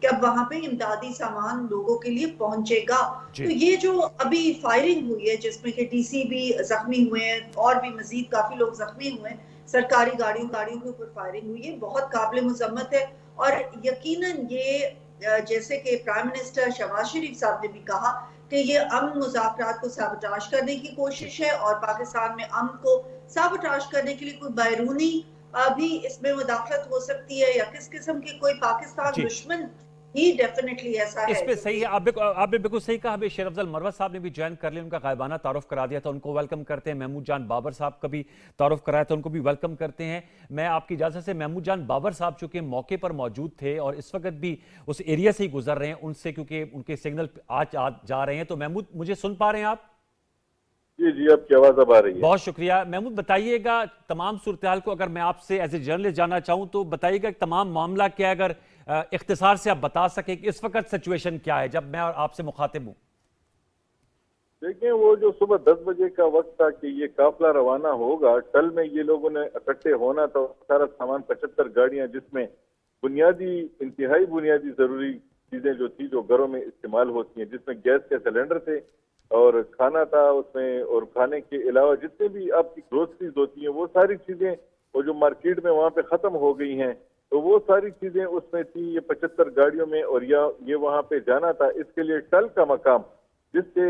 کہ اب وہاں پہ امدادی سامان لوگوں کے لیے پہنچے گا. جی. تو یہ جو ابھی فائرنگ ہوئی ہے جس میں کہ ڈی سی بھی زخمی ہوئے ہیں اور بھی مزید کافی لوگ زخمی ہوئے ہیں, سرکاری گاڑیوں کے اوپر فائرنگ ہوئی ہے, بہت قابل مذمت ہے. اور یقیناً یہ جیسے کہ پرائم منسٹر شہباز شریف صاحب نے بھی کہا کہ یہ امن مذاکرات کو سابوٹاژ کرنے کی کوشش ہے, اور پاکستان میں امن کو سابوٹاژ کرنے کے لیے کوئی بیرونی بھی اس میں مداخلت ہو سکتی ہے, یا کس قسم کی کوئی پاکستان دشمن ہی ڈیفینیٹلی ایسا ہے. اس پہ صحیح ہے, آپ نے بالکل صحیح کہا. ہمیں شیر افضل مروت صاحب نے بھی جوائن کر لیا, ان کا غائبانہ تعارف کرا دیا تھا, ان کو ویلکم کرتے ہیں. محمود جان بابر صاحب کا بھی تعارف کرایا تھا, ان کو بھی ویلکم کرتے ہیں. میں آپ کی اجازت سے محمود جان بابر صاحب چونکہ موقع پر موجود تھے اور اس وقت بھی اس ایریا سے ہی گزر رہے ہیں, ان سے کیونکہ ان کے سگنل آج جا رہے ہیں. تو محمود مجھے سن پا رہے ہیں آپ؟ جی جی, آپ کی آواز اب آ رہی ہے. بہت شکریہ. محمود بتائیے گا تمام صورتحال کو, اگر میں آپ سے ایز اے جرنلسٹ جاننا چاہوں تو بتائیے گا تمام معاملہ کیا ہے, اگر اختصار سے آپ بتا سکیں کہ اس وقت سچویشن کیا ہے جب میں آپ سے مخاطب ہوں. دیکھیں, وہ جو صبح 10 بجے کا وقت تھا کہ یہ قافلہ روانہ ہوگا, ٹل میں یہ لوگوں نے اکٹھے ہونا تھا. سارا سامان 75 گاڑیاں جس میں بنیادی انتہائی بنیادی ضروری چیزیں جو تھی جو گھروں میں استعمال ہوتی ہیں, جس میں گیس کے سلنڈر تھے اور کھانا تھا اس میں, اور کھانے کے علاوہ جتنے بھی آپ کی گروسریز ہوتی ہیں وہ ساری چیزیں, وہ جو مارکیٹ میں وہاں پہ ختم ہو گئی ہیں, تو وہ ساری چیزیں اس میں تھی یہ 75 گاڑیوں میں. اور یہ وہاں پہ جانا تھا. اس کے لیے ٹل کا مقام جس سے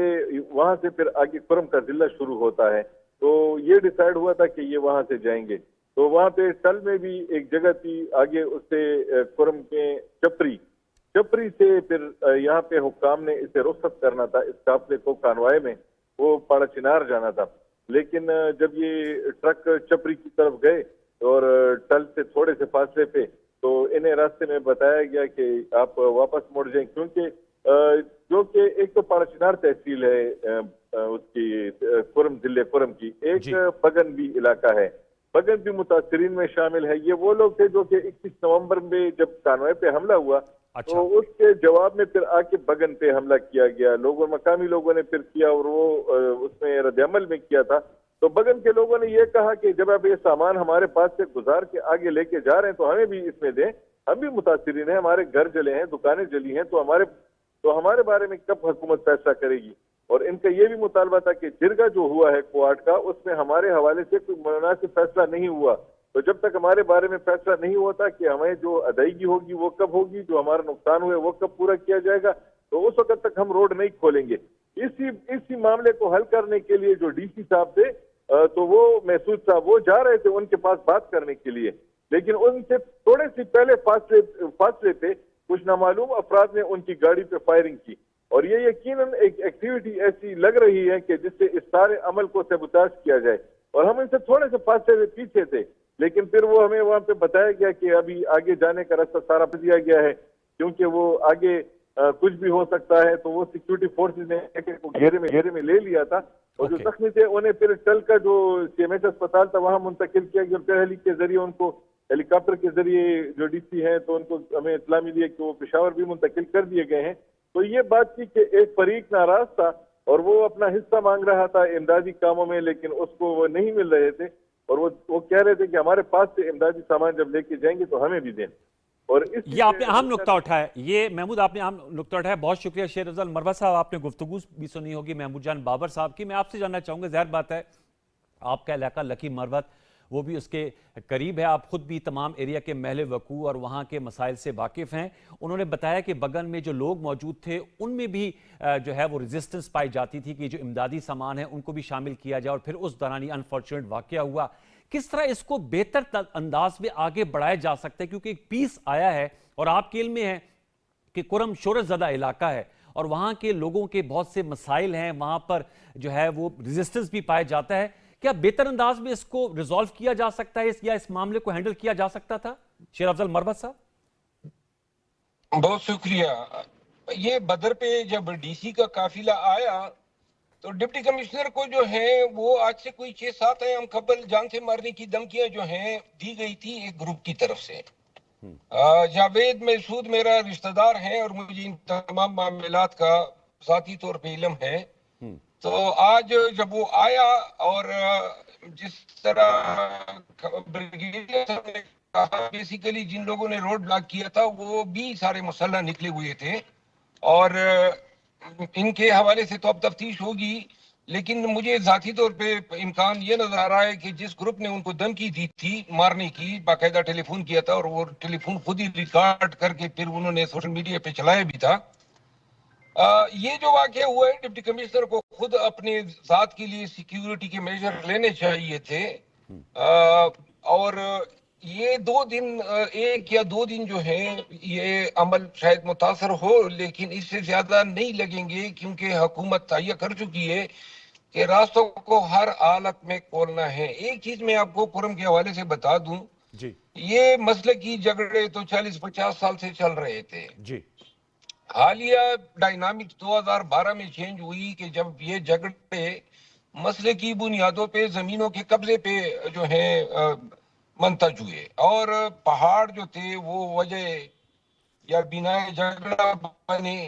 وہاں سے پھر آگے کرم کا ضلع شروع ہوتا ہے, تو یہ ڈیسائیڈ ہوا تھا کہ یہ وہاں سے جائیں گے. تو وہاں پہ ٹل میں بھی ایک جگہ تھی, آگے اس سے کرم کے چپری سے پھر یہاں پہ حکام نے اسے رخصت کرنا تھا, اس قافلے کو کانوائے میں وہ پاڑا چنار جانا تھا. لیکن جب یہ ٹرک چپری کی طرف گئے اور ٹل سے تھوڑے سے فاصلے پہ, تو انہیں راستے میں بتایا گیا کہ آپ واپس مڑ جائیں, کیونکہ جو کہ ایک تو پاڑا چنار تحصیل ہے اس کی کرم ضلع کرم کی, ایک بگن بھی علاقہ ہے, بگن بھی متاثرین میں شامل ہے. یہ وہ لوگ تھے جو کہ 21 نومبر میں جب کانوائے پہ حملہ ہوا تو اس کے جواب میں پھر آ کے بگن پہ حملہ کیا گیا. مقامی لوگوں نے پھر کیا اور وہ اس میں رد عمل میں کیا تھا. تو بگن کے لوگوں نے یہ کہا کہ جب آپ یہ سامان ہمارے پاس سے گزار کے آگے لے کے جا رہے ہیں تو ہمیں بھی اس میں دیں, ہم بھی متاثرین ہیں, ہمارے گھر جلے ہیں, دکانیں جلی ہیں, تو ہمارے بارے میں کب حکومت فیصلہ کرے گی. اور ان کا یہ بھی مطالبہ تھا کہ جرگہ جو ہوا ہے کوارٹ کا, اس میں ہمارے حوالے سے کوئی مناسب فیصلہ نہیں ہوا, تو جب تک ہمارے بارے میں فیصلہ نہیں ہوتا کہ ہمیں جو ادائیگی ہوگی وہ کب ہوگی, جو ہمارا نقصان ہوئے وہ کب پورا کیا جائے گا, تو اس وقت تک ہم روڈ نہیں کھولیں گے. اسی معاملے کو حل کرنے کے لیے جو ڈی سی صاحب تھے, تو وہ محسود صاحب وہ جا رہے تھے ان کے پاس بات کرنے کے لیے, لیکن ان سے تھوڑے سے پہلے فاصلے پہ کچھ نامعلوم افراد نے ان کی گاڑی پہ فائرنگ کی. اور یہ یقیناً ایک ایکٹیویٹی ایسی لگ رہی ہے کہ جس سے اس سارے عمل کو سیبوتاژ کیا جائے. اور ہم ان سے تھوڑے سے فاصلے سے پیچھے تھے, لیکن پھر وہ ہمیں وہاں پہ بتایا گیا کہ ابھی آگے جانے کا راستہ سارا دیا گیا ہے, کیونکہ وہ آگے کچھ بھی ہو سکتا ہے. تو وہ سیکیورٹی فورسز نے گھیرے میں لے لیا تھا, اور جو زخمی تھے انہیں پھر ٹل کا جو CMH اسپتال تھا وہاں منتقل کیا گیا. پھر ہیلی کے ذریعے ان کو, ہیلی کاپٹر کے ذریعے جو ڈی سی ہیں تو ان کو ہمیں اطلاع ملی ہے کہ وہ پشاور بھی منتقل کر دیے گئے ہیں. تو یہ بات تھی کہ ایک فریق ناراض تھا اور وہ اپنا حصہ مانگ رہا تھا امدادی کاموں میں, لیکن اس کو وہ نہیں مل رہے تھے, اور وہ کہہ رہے تھے کہ ہمارے پاس سے امدادی سامان جب لے کے جائیں گے تو ہمیں بھی دیں. اور یہ آپ نے اہم نقطہ اٹھایا, یہ محمود آپ نے اہم نقطہ اٹھایا. بہت شکریہ شیر افضل مروت صاحب, آپ نے گفتگو بھی سنی ہوگی محمود جان بابر صاحب کی. میں آپ سے جاننا چاہوں گا, ظاہر بات ہے آپ کا علاقہ لکی مروت وہ بھی اس کے قریب ہے, آپ خود بھی تمام ایریا کے محل وقوع اور وہاں کے مسائل سے واقف ہیں. انہوں نے بتایا کہ بگن میں جو لوگ موجود تھے ان میں بھی جو ہے وہ ریزسٹنس پائی جاتی تھی کہ جو امدادی سامان ہے ان کو بھی شامل کیا جائے, اور پھر اس دوران یہ انفارچونیٹ واقعہ ہوا. کس طرح اس کو بہتر انداز میں آگے بڑھایا جا سکتا ہے, کیونکہ ایک پیس آیا ہے اور آپ کے علم میں ہے کہ کرم شورش زدہ علاقہ ہے اور وہاں کے لوگوں کے بہت سے مسائل ہیں, وہاں پر جو ہے وہ ریزسٹنس بھی پایا جاتا ہے. کیا بہتر انداز میں اس کو ریزالو کیا جا سکتا ہے یا اس معاملے کو ہینڈل کیا جا سکتا تھا؟ شیر افضل مروت صاحب. بہت شکریہ. یہ بدر پہ جب ڈی سی کا قافلہ آیا تو ڈپٹی کمشنر کو جو ہے وہ آج سے کوئی 6-7 ایام قبل جان سے مارنے کی دھمکیاں جو ہیں دی گئی تھی ایک گروپ کی طرف سے. جاوید محسود میرا رشتہ دار ہے اور مجھے ان تمام معاملات کا ذاتی طور پہ علم ہے. تو آج جب وہ آیا اور جس طرح بریگیڈیئر صاحب نے کہا بیسیکلی جن لوگوں نے روڈ بلاک کیا تھا وہ بھی سارے مسلح نکلے ہوئے تھے اور ان کے حوالے سے تو اب تفتیش ہوگی، لیکن مجھے ذاتی طور پہ امکان یہ نظر آ رہا ہے کہ جس گروپ نے ان کو دھمکی دی تھی مارنے کی، باقاعدہ ٹیلی فون کیا تھا اور وہ ٹیلی فون خود ہی ریکارڈ کر کے پھر انہوں نے سوشل میڈیا پہ چلایا بھی تھا. یہ جو واقعہ ہوا ہے ڈپٹی کمشنر کو خود اپنے ذات کے لیے سیکیورٹی کے میجر لینے چاہیے تھے، اور یہ 2 دن 1 یا 2 دن جو ہیں یہ عمل شاید متاثر ہو، لیکن اس سے زیادہ نہیں لگیں گے کیونکہ حکومت تہیہ کر چکی ہے کہ راستوں کو ہر حالت میں کھولنا ہے. ایک چیز میں آپ کو کرم کے حوالے سے بتا دوں، جی یہ مسلکی جھگڑے تو 40-50 سال سے چل رہے تھے. جی حالیہ ڈائنامکس 2012 میں چینج ہوئی کہ جب یہ جھگڑے مسلکی بنیادوں پہ زمینوں کے قبضے پہ جو ہیں منتج ہوئے اور پہاڑ جو تھے وہ وجہ یا بنا جھگڑا بنے.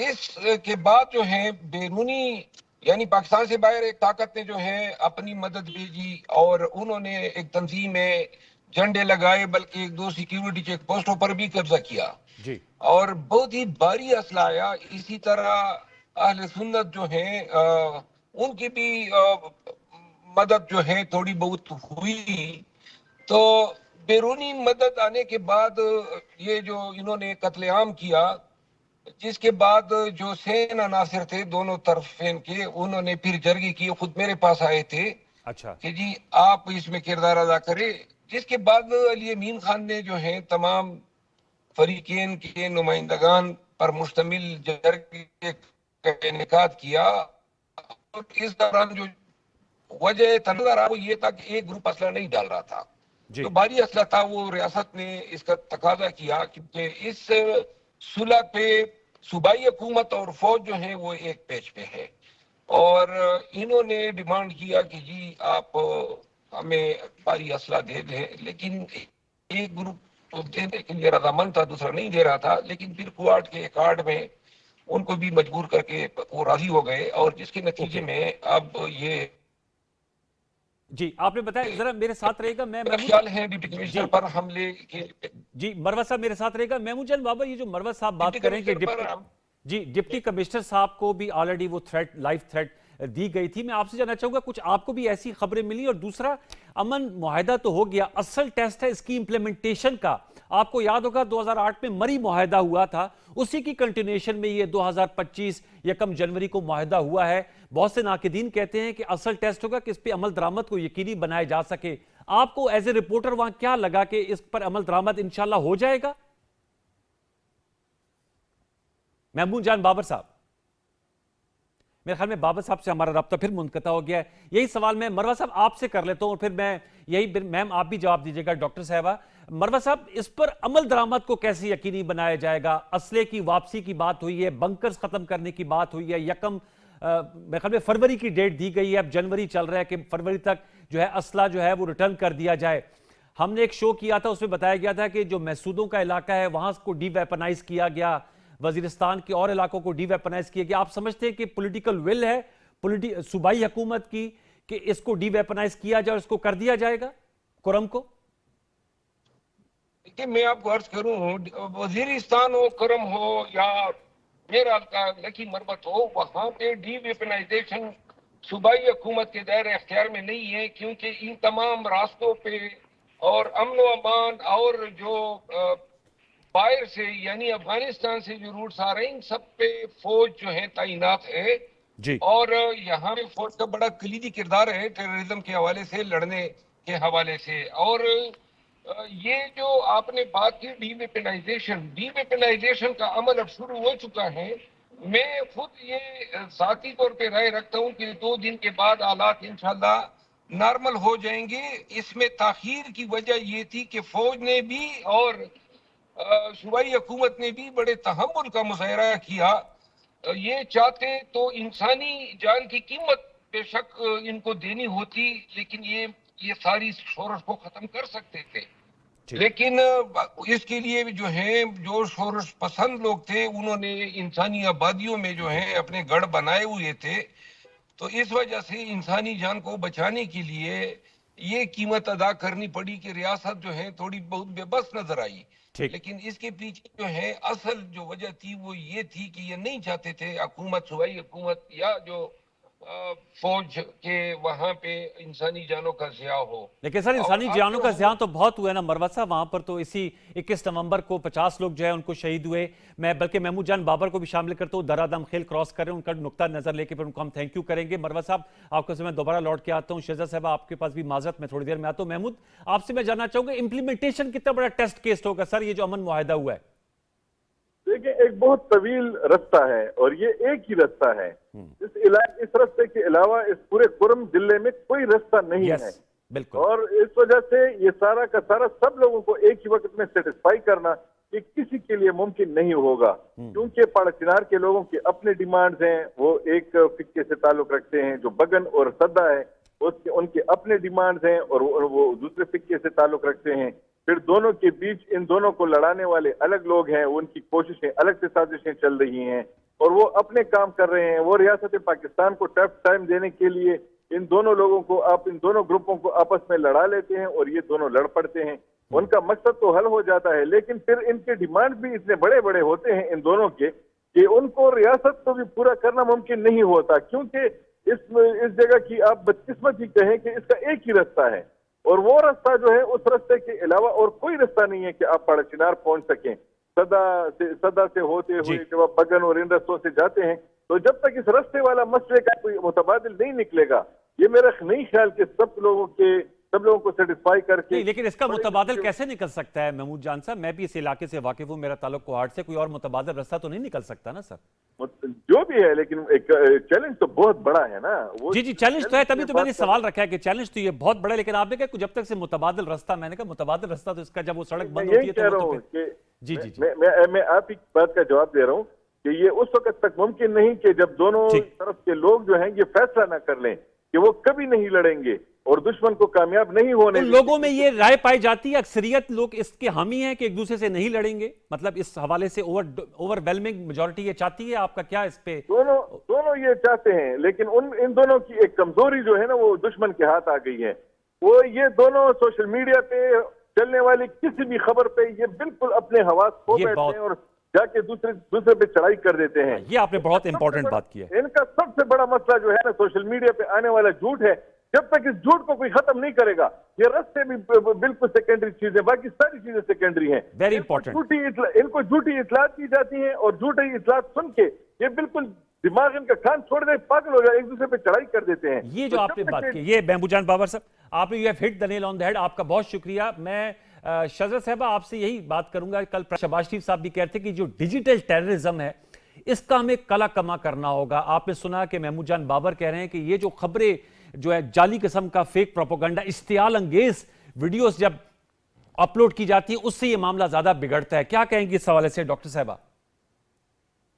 اس کے بعد جو ہیں بیرونی یعنی پاکستان سے باہر ایک طاقت نے جو ہے اپنی مدد بھیجی اور انہوں نے ایک تنظیم میں جھنڈے لگائے، بلکہ 1-2 سیکیورٹی چیک پوسٹوں پر بھی قبضہ کیا جی اور بہت ہی بھاری اسلحہ آیا. اسی طرح اہل سنت جو ہیں ان کی بھی مدد جو ہے تھوڑی بہت ہوئی. تو بیرونی مدد آنے کے بعد یہ جو انہوں نے قتل عام کیا، جس کے بعد جو سین عناصر تھے دونوں طرفین کے انہوں نے پھر جرگی کی، خود میرے پاس آئے تھے اچھا کہ جی آپ اس میں کردار ادا کریں. جس کے بعد علی امین خان نے جو ہے تمام فریقین کے نمائندگان پر مشتمل جرگے کا انعقاد کیا اور اس دوران جو وجہ تنظر وہ یہ تھا کہ ایک گروپ اسلحہ نہیں ڈال رہا تھا، جی تو بھاری اسلحہ تھا. وہ ریاست نے اس کا تقاضا کیا کیونکہ اس صلح پہ صوبائی حکومت اور فوج جو ہے وہ ایک پیج پہ ہے اور انہوں نے ڈیمانڈ کیا کہ جی آپ ہمیں بھاری اسلحہ دے دیں، لیکن ایک گروپ تو دینے کے لیے رضامند تھا، دوسرا نہیں دے رہا تھا. لیکن پھر کوارٹ کے کارڈ میں ان کو بھی مجبور کر کے وہ راضی ہو گئے اور جس کے نتیجے میں اب یہ جی آپ نے بتایا. ذرا میرے ساتھ رہے گا. میرا خیال ہے ڈپٹی کمشنر پر حملے کے جی مروہ صاحب میرے ساتھ رہے گا. محمود جان بابا، یہ جو مروہ صاحب بات کریں کہ ڈپٹی کمشنر صاحب کو بھی آلریڈی وہ تھریٹ لائف تھریٹ دی گئی تھی، میں آپ سے جاننا چاہوں گا کچھ آپ کو بھی ایسی خبریں ملی؟ اور دوسرا، امن معاہدہ تو ہو گیا، اصل ٹیسٹ ہے اس کی امپلیمنٹیشن کا. آپ کو یاد ہوگا 2008 میں مری معاہدہ ہوا تھا، اسی کی کنٹینیوشن میں یہ 2025 1 جنوری کو معاہدہ ہوا ہے. بہت سے ناقدین کہتے ہیں کہ اصل ٹیسٹ ہوگا کہ اس پہ عمل درآمد کو یقینی بنایا جا سکے. آپ کو ایز اے رپورٹر وہاں کیا لگا کہ اس پر عمل درآمد انشاءاللہ ہو جائے گا؟ محمود جان بابر صاحب، میرے خیال میں بابر صاحب سے ہمارا رابطہ پھر منقطع ہو گیا ہے. یہی سوال میں مروہ صاحب آپ سے کر لیتا ہوں اور پھر میں یہی میم آپ بھی جواب دیجیے گا. ڈاکٹر صاحبہ، مروہ صاحب، اس پر عمل درآمد کو کیسے یقینی بنایا جائے گا؟ اسلحے کی واپسی کی بات ہوئی ہے، بنکرز ختم کرنے کی بات ہوئی ہے، 1 میرے خیال میں فروری کی ڈیٹ دی گئی ہے، اب جنوری چل رہا ہے کہ فروری تک جو ہے اسلحہ جو ہے وہ ریٹرن کر دیا جائے. ہم نے ایک شو کیا تھا، اس میں بتایا گیا تھا کہ جو محسودوں کا علاقہ ہے وہاں کو ڈی ویپنائز کیا گیا، وزیرستان کے اور علاقوں کو ڈی ویپنائز کیا گیا. آپ سمجھتے ہیں کہ پولیٹیکل ول ہے صوبائی حکومت کی کہ اس کو ڈی ویپنائز کیا جائے اور اس کو کر دیا جائے گا کرم کو؟ کہ میں آپ کو عرض کروں، وزیرستان ہو، کرم ہو یا میرا لکی مربت ہو، وہاں پہ ڈی ویپنائزیشن صوبائی حکومت کے دائرہ اختیار میں نہیں ہے، کیونکہ ان تمام راستوں پہ اور امن و امان اور جو باہر سے یعنی افغانستان سے جو روٹس آ رہے ہیں ان سب پہ فوج جو ہے تعینات ہے جی اور یہاں پہ فوج کا بڑا کلیدی کردار ہے ٹیررزم کے حوالے سے، لڑنے کے حوالے سے. اور یہ جو آپ نے بات کی ڈی ویپنائزیشن کا عمل اب شروع ہو چکا ہے. میں خود یہ ذاتی طور پہ رائے رکھتا ہوں کہ 2 دن کے بعد حالات انشاءاللہ نارمل ہو جائیں گے. اس میں تاخیر کی وجہ یہ تھی کہ فوج نے بھی اور صوبائی حکومت نے بھی بڑے تحمل کا مظاہرہ کیا. یہ چاہتے تو انسانی جان کی قیمت بے شک ان کو دینی ہوتی، لیکن یہ ساری شورش کو ختم کر سکتے تھے. لیکن اس کے لیے جو ہیں جو شورش پسند لوگ تھے انہوں نے انسانی آبادیوں میں جو ہیں اپنے گڑھ بنائے ہوئے تھے. تو اس وجہ سے انسانی جان کو بچانے کے لیے یہ قیمت ادا کرنی پڑی کہ ریاست جو ہے تھوڑی بہت بے بس نظر آئی. ٹھیک. لیکن اس کے پیچھے جو ہے اصل جو وجہ تھی وہ یہ تھی کہ یہ نہیں چاہتے تھے حکومت، صوبائی حکومت یا جو فوج کے وہاں پہ انسانی جانوں کا ضیاع ہو. لیکن سر انسانی جانوں کا ضیاع تو بہت ہوا ہے نا مروت صاحب. وہاں پر تو اسی 21 نومبر کو 50 لوگ جو ہے ان کو شہید ہوئے. میں بلکہ محمود جان بابر کو بھی شامل کرتا ہوں. درادم خیل کراس کر رہے ہیں، ان کا نقطہ نظر لے کے پھر ان کو ہم تھینک یو کریں گے. مروت صاحب آپ کو میں دوبارہ لوٹ کے آتا ہوں. شہزاد صاحب آپ کے پاس بھی معذرت، میں تھوڑی دیر میں آتا ہوں. محمود آپ سے میں جاننا چاہوں گا امپلیمنٹیشن کتنا بڑا ٹیسٹ کیس ہوگا سر یہ جو امن معاہدہ ہوا ہے؟ دیکھیں ایک بہت طویل رستہ ہے اور یہ ایک ہی رستہ ہے. اس رستے کے علاوہ اس پورے کرم ضلع میں کوئی رستہ نہیں ہے. بالکل. اور اس وجہ سے یہ سارا کا سارا سب لوگوں کو ایک ہی وقت میں سیٹسفائی کرنا یہ کسی کے لیے ممکن نہیں ہوگا، کیونکہ پاڑا چنار کے لوگوں کی اپنے ڈیمانڈز ہیں. وہ ایک فقے سے تعلق رکھتے ہیں جو بگن اور صدہ ہے، ان کے اپنے ڈیمانڈز ہیں اور وہ دوسرے فقے سے تعلق رکھتے ہیں. پھر دونوں کے بیچ ان دونوں کو لڑانے والے الگ لوگ ہیں، ان کی کوششیں الگ سے سازشیں چل رہی ہیں اور وہ اپنے کام کر رہے ہیں. وہ ریاست پاکستان کو ٹف ٹائم دینے کے لیے ان دونوں لوگوں کو ان دونوں گروپوں کو آپس میں لڑا لیتے ہیں اور یہ دونوں لڑ پڑتے ہیں. ان کا مقصد تو حل ہو جاتا ہے، لیکن پھر ان کے ڈیمانڈ بھی اتنے بڑے بڑے ہوتے ہیں ان دونوں کے کہ ان کو ریاست کو بھی پورا کرنا ممکن نہیں ہوتا، کیونکہ اس جگہ کی آپ بدقسمت ہی کہیں کہ اس کا ایک ہی رستہ ہے اور وہ رستہ جو ہے اس رستے کے علاوہ اور کوئی رستہ نہیں ہے کہ آپ پاڑا چنار پہنچ سکیں. صدہ سے ہوتے ہوئے جب آپ بگن اور ان رستوں سے جاتے ہیں تو جب تک اس رستے والا مسئلے کا کوئی متبادل نہیں نکلے گا یہ میرا نہیں خیال کہ سب لوگوں کو سیٹسفائی کر کے. لیکن اس کا متبادل کیسے نکل سکتا ہے محمود جان صاحب؟ میں بھی اس علاقے سے واقف ہوں، میرا تعلق کوہاٹ سے. کوئی اور متبادل رستہ تو نہیں نکل سکتا نا سر؟ جو بھی ہے لیکن ایک چیلنج تو بہت بڑا ہے نا. جی چیلنج تو ہے، تبھی تو میں نے سوال رکھا ہے کہ چیلنج تو یہ بہت بڑا ہے، لیکن آپ نے کہا جب تک سے متبادل رستہ، میں نے کہا متبادل رستہ تو اس کا جب وہ سڑک بند ہوتی ہے تو میں آپ کی بات کا جواب دے رہا ہوں کہ یہ اس وقت تک ممکن نہیں کہ جب دونوں طرف کے لوگ جو ہیں یہ فیصلہ نہ کر لیں کہ وہ کبھی نہیں لڑیں گے اور دشمن کو کامیاب نہیں ہونے. لوگوں میں یہ رائے پائی جاتی ہے، اکثریت لوگ اس کے حامی ہیں کہ ایک دوسرے سے نہیں لڑیں گے، مطلب اس حوالے سے اوور ویلمنگ میجورٹی یہ چاہتی ہے. آپ کا کیا اس پہ؟ دونوں یہ چاہتے ہیں، لیکن ان دونوں کی ایک کمزوری جو ہے نا وہ دشمن کے ہاتھ آ گئی ہے. وہ یہ دونوں سوشل میڈیا پہ چلنے والی کسی بھی خبر پہ یہ بالکل اپنے حواس کھو بیٹھتے ہیں اور جا کے دوسرے پہ چڑھائی کر دیتے ہیں. یہ آپ نے بہت امپورٹنٹ بات کی ہے. ان کا سب سے بڑا مسئلہ جو ہے نا سوشل میڈیا پہ آنے والا جھوٹ ہے. جب تک اس جھوٹ کو کوئی ختم نہیں کرے گا یہ رستے بھی بالکل سیکنڈری چیزیں، باقی ساری چیزیں سیکنڈری ہیں. Very important. ان کو جھوٹی اطلاعات دی جاتی ہیں اور جھوٹی اطلاعات سن کے یہ بالکل دماغ ان کا کان چھوڑ دے، پاگل ہو جائے، ایک دوسرے پہ چڑھائی کر دیتے ہیں. یہ جو آپ نے بات کی یہ محمود جان بابر صاحب آپ نے ہٹ دا نیل آن دا ہیڈ. آپ کا بہت شکریہ. میں شہزاد صاحبہ آپ سے یہی بات کروں گا. کل شہباز شریف صاحب بھی کہتے کہ جو ڈیجیٹل ٹیررزم ہے اس کا ہمیں کلا کما کرنا ہوگا. آپ نے سنا کہ محمود جان بابر کہہ رہے ہیں کہ یہ جو خبریں جو ہے جعلی قسم کا فیک پروپیگنڈا، اشتعال انگیز ویڈیوز جب اپلوڈ کی جاتی ہے اس سے یہ معاملہ زیادہ بگڑتا ہے. کیا کہیں گے اس حوالے سے ڈاکٹر صاحبہ؟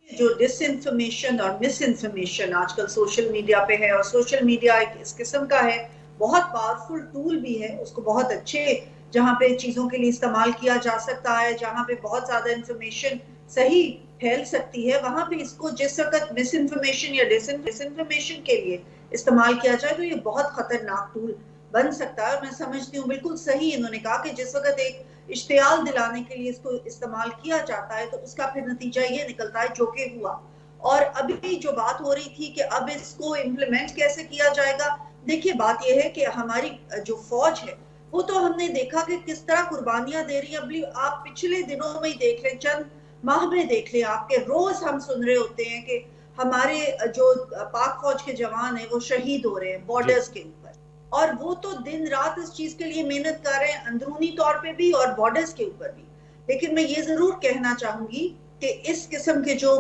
جو ڈس انفارمیشن اور مس انفارمیشن آج کل سوشل میڈیا پہ ہے، اور سوشل میڈیا ایک اس قسم کا ہے، بہت پاورفل ٹول بھی ہے، اس کو بہت اچھے جہاں پہ چیزوں کے لیے استعمال کیا جا سکتا ہے، جہاں پہ بہت زیادہ انفارمیشن صحیح پھیل سکتی ہے، وہاں پہ اس کو جس وقت مس انفارمیشن یا ڈس انفارمیشن کے لیے استعمال کیا جائے تو یہ بہت خطرناک ٹول بن سکتا ہے. اور میں سمجھتی ہوں بالکل صحیح انہوں نے کہا کہ جس وقت ایک اشتعال دلانے کے لیے اس کو استعمال کیا جاتا ہے تو اس کا پھر نتیجہ یہ نکلتا ہے جو کہ ہوا. اور ابھی جو بات ہو رہی تھی کہ اب اس کو امپلیمنٹ کیسے کیا جائے گا، دیکھیے بات یہ ہے کہ ہماری جو فوج ہے وہ تو ہم نے دیکھا کہ کس طرح قربانیاں دے رہی ہیں. آپ پچھلے دنوں میں ہی دیکھ لیں، چند ماہ میں دیکھ لیں، آپ کے روز ہم سن رہے ہوتے ہیں کہ ہمارے جو پاک فوج کے جوان ہیں وہ شہید ہو رہے ہیں بارڈرز کے اوپر، اور وہ تو دن رات اس چیز کے لیے محنت کر رہے ہیں اندرونی طور پہ بھی اور بارڈرز کے اوپر بھی. لیکن میں یہ ضرور کہنا چاہوں گی کہ اس قسم کے جو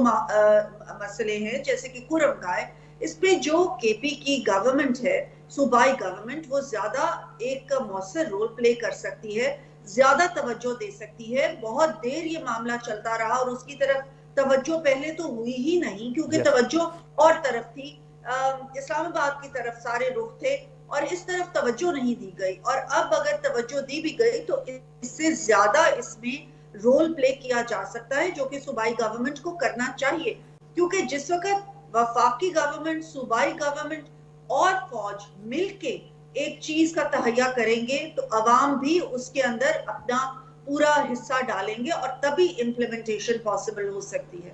مسئلے ہیں جیسے کہ کرم کا ہے، اس پہ جو کے پی کی گورنمنٹ ہے، صوبائی گورنمنٹ، وہ زیادہ ایک مؤثر رول پلے کر سکتی ہے، زیادہ توجہ دے سکتی ہے. بہت دیر یہ معاملہ چلتا رہا اور اس کی طرف توجہ پہلے تو ہوئی ہی نہیں، کیونکہ توجہ اور طرف تھی، اسلام آباد کی طرف سارے رخ تھے اور اس طرف توجہ نہیں دی گئی. اور اب اگر توجہ دی بھی گئی تو اس سے زیادہ اس میں رول پلے کیا جا سکتا ہے، جو کہ صوبائی گورنمنٹ کو کرنا چاہیے. کیونکہ جس وقت وفاقی گورنمنٹ، صوبائی گورنمنٹ اور فوج مل کے ایک چیز کا تہیا کریں گے تو عوام بھی اس کے اندر اپنا پورا حصہ ڈالیں گے اور تبھی امپلیمنٹیشن پاسبل ہو سکتی ہے.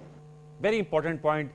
Very important point.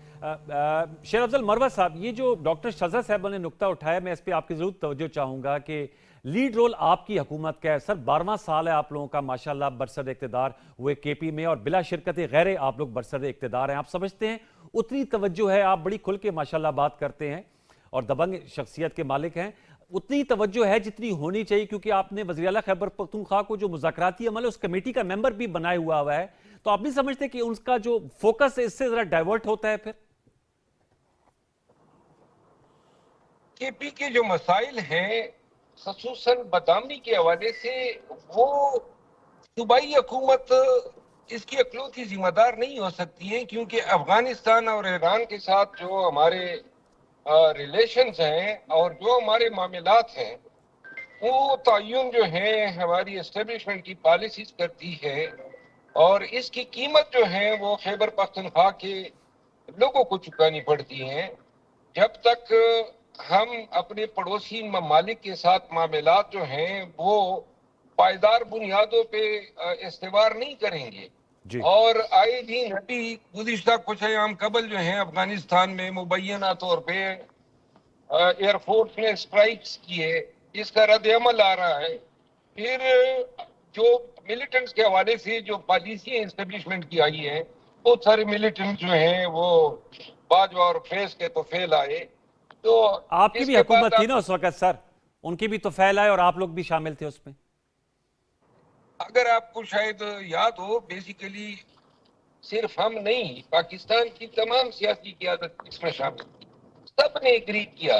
شیر افضل مروہ صاحب، یہ جو ڈاکٹر شہزاد صاحبہ نے نقطہ اٹھایا، میں اس پہ آپ کی ضرور توجہ چاہوں گا کہ لیڈ رول آپ کی حکومت کا ہے. سر 12واں سال ہے آپ لوگوں کا ماشاءاللہ برسر اقتدار ہوئے کے پی میں، اور بلا شرکت غیر آپ لوگ برسر اقتدار ہیں. آپ سمجھتے ہیں اتنی توجہ ہے، آپ بڑی کھل کے ماشاءاللہ بات کرتے ہیں اور دبنگ شخصیت کے مالک ہیں، اتنی توجہ ہے جتنی ہونی چاہیے، کیونکہ آپ نے وزیر اعلیٰ خیبر پختونخوا کو جو مذاکراتی عمل ہے اس کمیٹی کا ممبر بھی بنائے ہوا ہے، تو آپ نہیں سمجھتے کہ ان کا جو فوکس ہے اس سے ذرا ڈائیورٹ ہوتا ہے پھر؟ کے پی کے جو مسائل ہیں خصوصاً بدامنی کے حوالے سے، وہ صوبائی حکومت اس کی اکلوتی ذمہ دار نہیں ہو سکتی ہے، کیونکہ افغانستان اور ایران کے ساتھ جو ہمارے ریلیشنز ہیں اور جو ہمارے معاملات ہیں، وہ تعین جو ہے ہماری اسٹیبلشمنٹ کی پالیسیز کرتی ہے، اور اس کی قیمت جو ہے وہ خیبر پختونخوا کے لوگوں کو چکانی پڑتی ہیں. جب تک ہم اپنے پڑوسی ممالک کے ساتھ معاملات جو ہیں وہ پائیدار بنیادوں پہ استوار نہیں کریں گے، جی اور آئے دن ابھی گزشتہ کچھ ایام قبل جو ہیں افغانستان میں مبینہ طور پہ ایئر فورس نے اسٹرائکس کیے، اس کا رد عمل آ رہا ہے. پھر جو ملیٹنٹس کے حوالے سے جو پالیسیاں اسٹیبلشمنٹ کی آئی ہیں، بہت سارے ملیٹنٹ جو ہیں وہ باجوہ اور فیض کے تو فیل آئے. تو آپ کی اس بھی کے حکومت بعد تھی نا اس وقت سر، ان کی بھی تو فیل آئے اور آپ لوگ بھی شامل تھے اس میں. اگر آپ کو شاید یاد ہو، بیسیکلی صرف ہم نہیں، پاکستان کی تمام سیاسی قیادت اس میں شامل تھی. سب نے ایگری کیا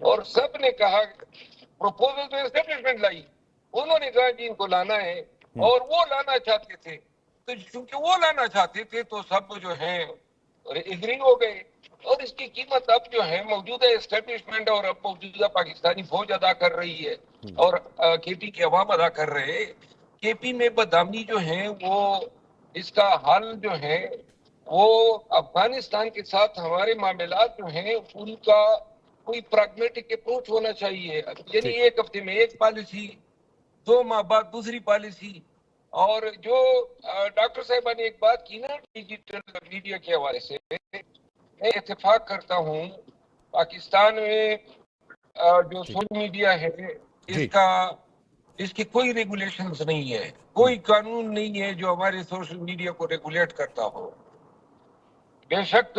اور سب نے کہا، پروپوزل تو اسٹیبلشمنٹ لائی، انہوں نے کہا جی ان کو لانا ہے، اور وہ لانا چاہتے تھے. تو چونکہ وہ لانا چاہتے تھے تو سب جو ہیں ایگری ہو گئے، اور اس کی قیمت اب جو ہے موجودہ اسٹیبلشمنٹ اور اب موجودہ پاکستانی فوج ادا کر رہی ہے، اور کے پی کے عوام ادا کر رہے ہیں. کے پی میں بدامنی جو ہیں وہ اس کا حل جو ہے وہ افغانستان کے ساتھ ہمارے معاملات جو ہیں ان کا کوئی پریگمیٹک اپروچ ہونا چاہیے. یعنی ایک ہفتے میں ایک پالیسی، 2 ماہ بعد دوسری پالیسی. اور جو ڈاکٹر صاحبہ نے ایک بات کی نا ڈیجیٹل میڈیا کے حوالے سے، میں اتفاق کرتا ہوں. پاکستان میں جو سوشل میڈیا ہے اس کی کوئی ریگولیشنز نہیں ہے، کوئی قانون نہیں ہے جو ہمارے سوشل میڈیا کو ریگولیٹ کرتا ہو. بے شک